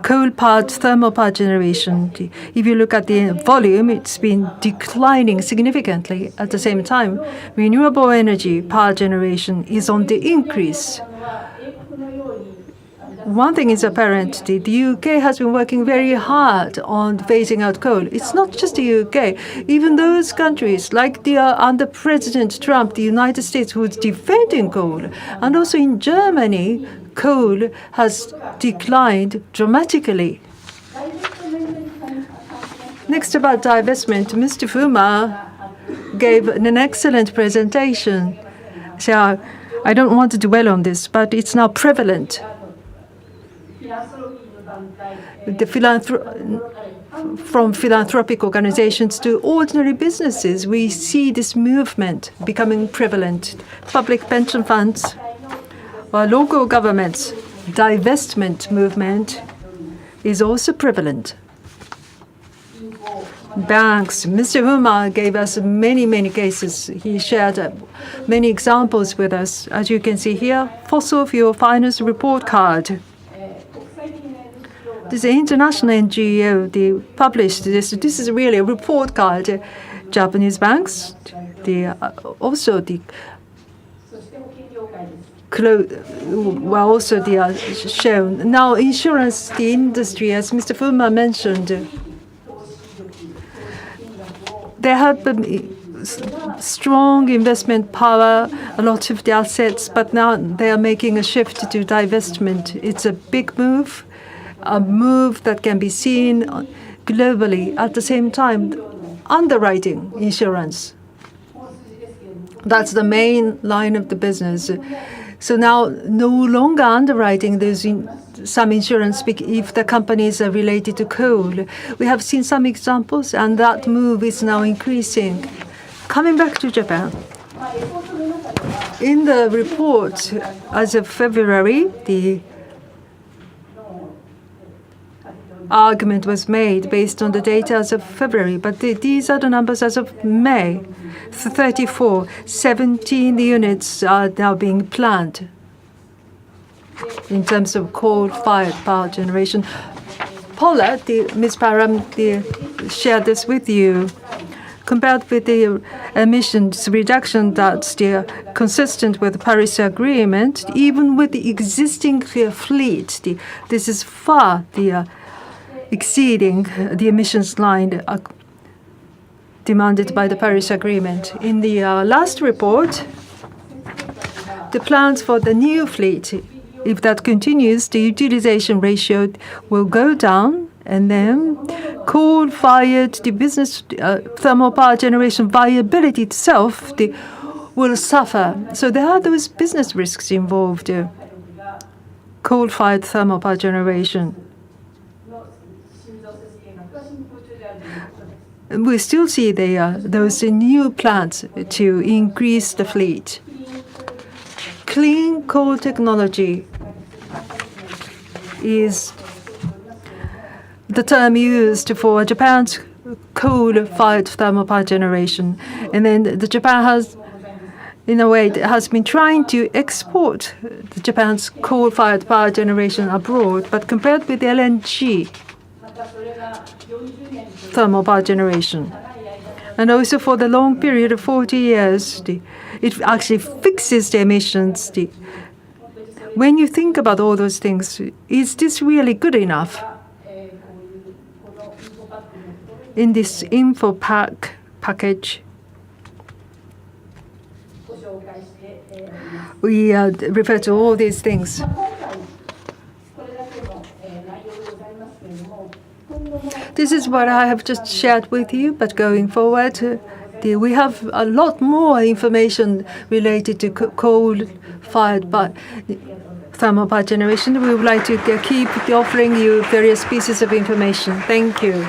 coal-powered thermal power generation. If you look at the volume, it's been declining significantly. At the same time, renewable energy power generation is on the increase. One thing is apparent, the UK has been working very hard on phasing out coal. It's not just the UK. Even those countries, like under President Trump, the United States, who's defending coal, and also in Germany, coal has declined dramatically. Next, about divestment, Mr. Fuma gave an excellent presentation. So I don't want to dwell on this, but it's now prevalent. From philanthropic organizations to ordinary businesses, we see this movement becoming prevalent. Public pension funds, or local governments, divestment movement is also prevalent. Banks, Mr. Huma gave us many cases. He shared many examples with us. As you can see here, fossil fuel finance report card. This international NGO, they published this. This is really a report card. Japanese banks, also they are shown. Now, insurance, the industry, as Mr. Fuma mentioned, they have strong investment power, a lot of the assets, but now they are making a shift to divestment. It's a big move. A move that can be seen globally. At the same time, underwriting insurance. That's the main line of the business. So now, no longer underwriting some insurance if the companies are related to coal. We have seen some examples, and that move is now increasing. Coming back to Japan. In the report, as of February, the argument was made based on the data as of February, but these are the numbers as of May. 34, 17 units are now being planned in terms of coal-fired power generation. Paula, Ms. Param, shared this with you. Compared with the emissions reduction that's still consistent with the Paris Agreement, even with the existing fleet, this is far exceeding the emissions line demanded by the Paris Agreement. In the last report, the plans for the new fleet, if that continues, the utilization ratio will go down, and then coal-fired, the business thermal power generation viability itself will suffer. So there are those business risks involved. Coal-fired thermal power generation. We still see those new plans to increase the fleet. Clean coal technology is the term used for Japan's coal-fired thermal power generation. And then Japan has, in a way, has been trying to export Japan's coal-fired power generation abroad, but compared with the LNG thermal power generation. And also for the long period of 40 years, it actually fixes the emissions. When you think about all those things, is this really good enough? In this info package, we refer to all these things. This is what I have just shared with you, but going forward, we have a lot more information related to coal-fired thermal power generation. We would like to keep offering you various pieces of information. Thank you.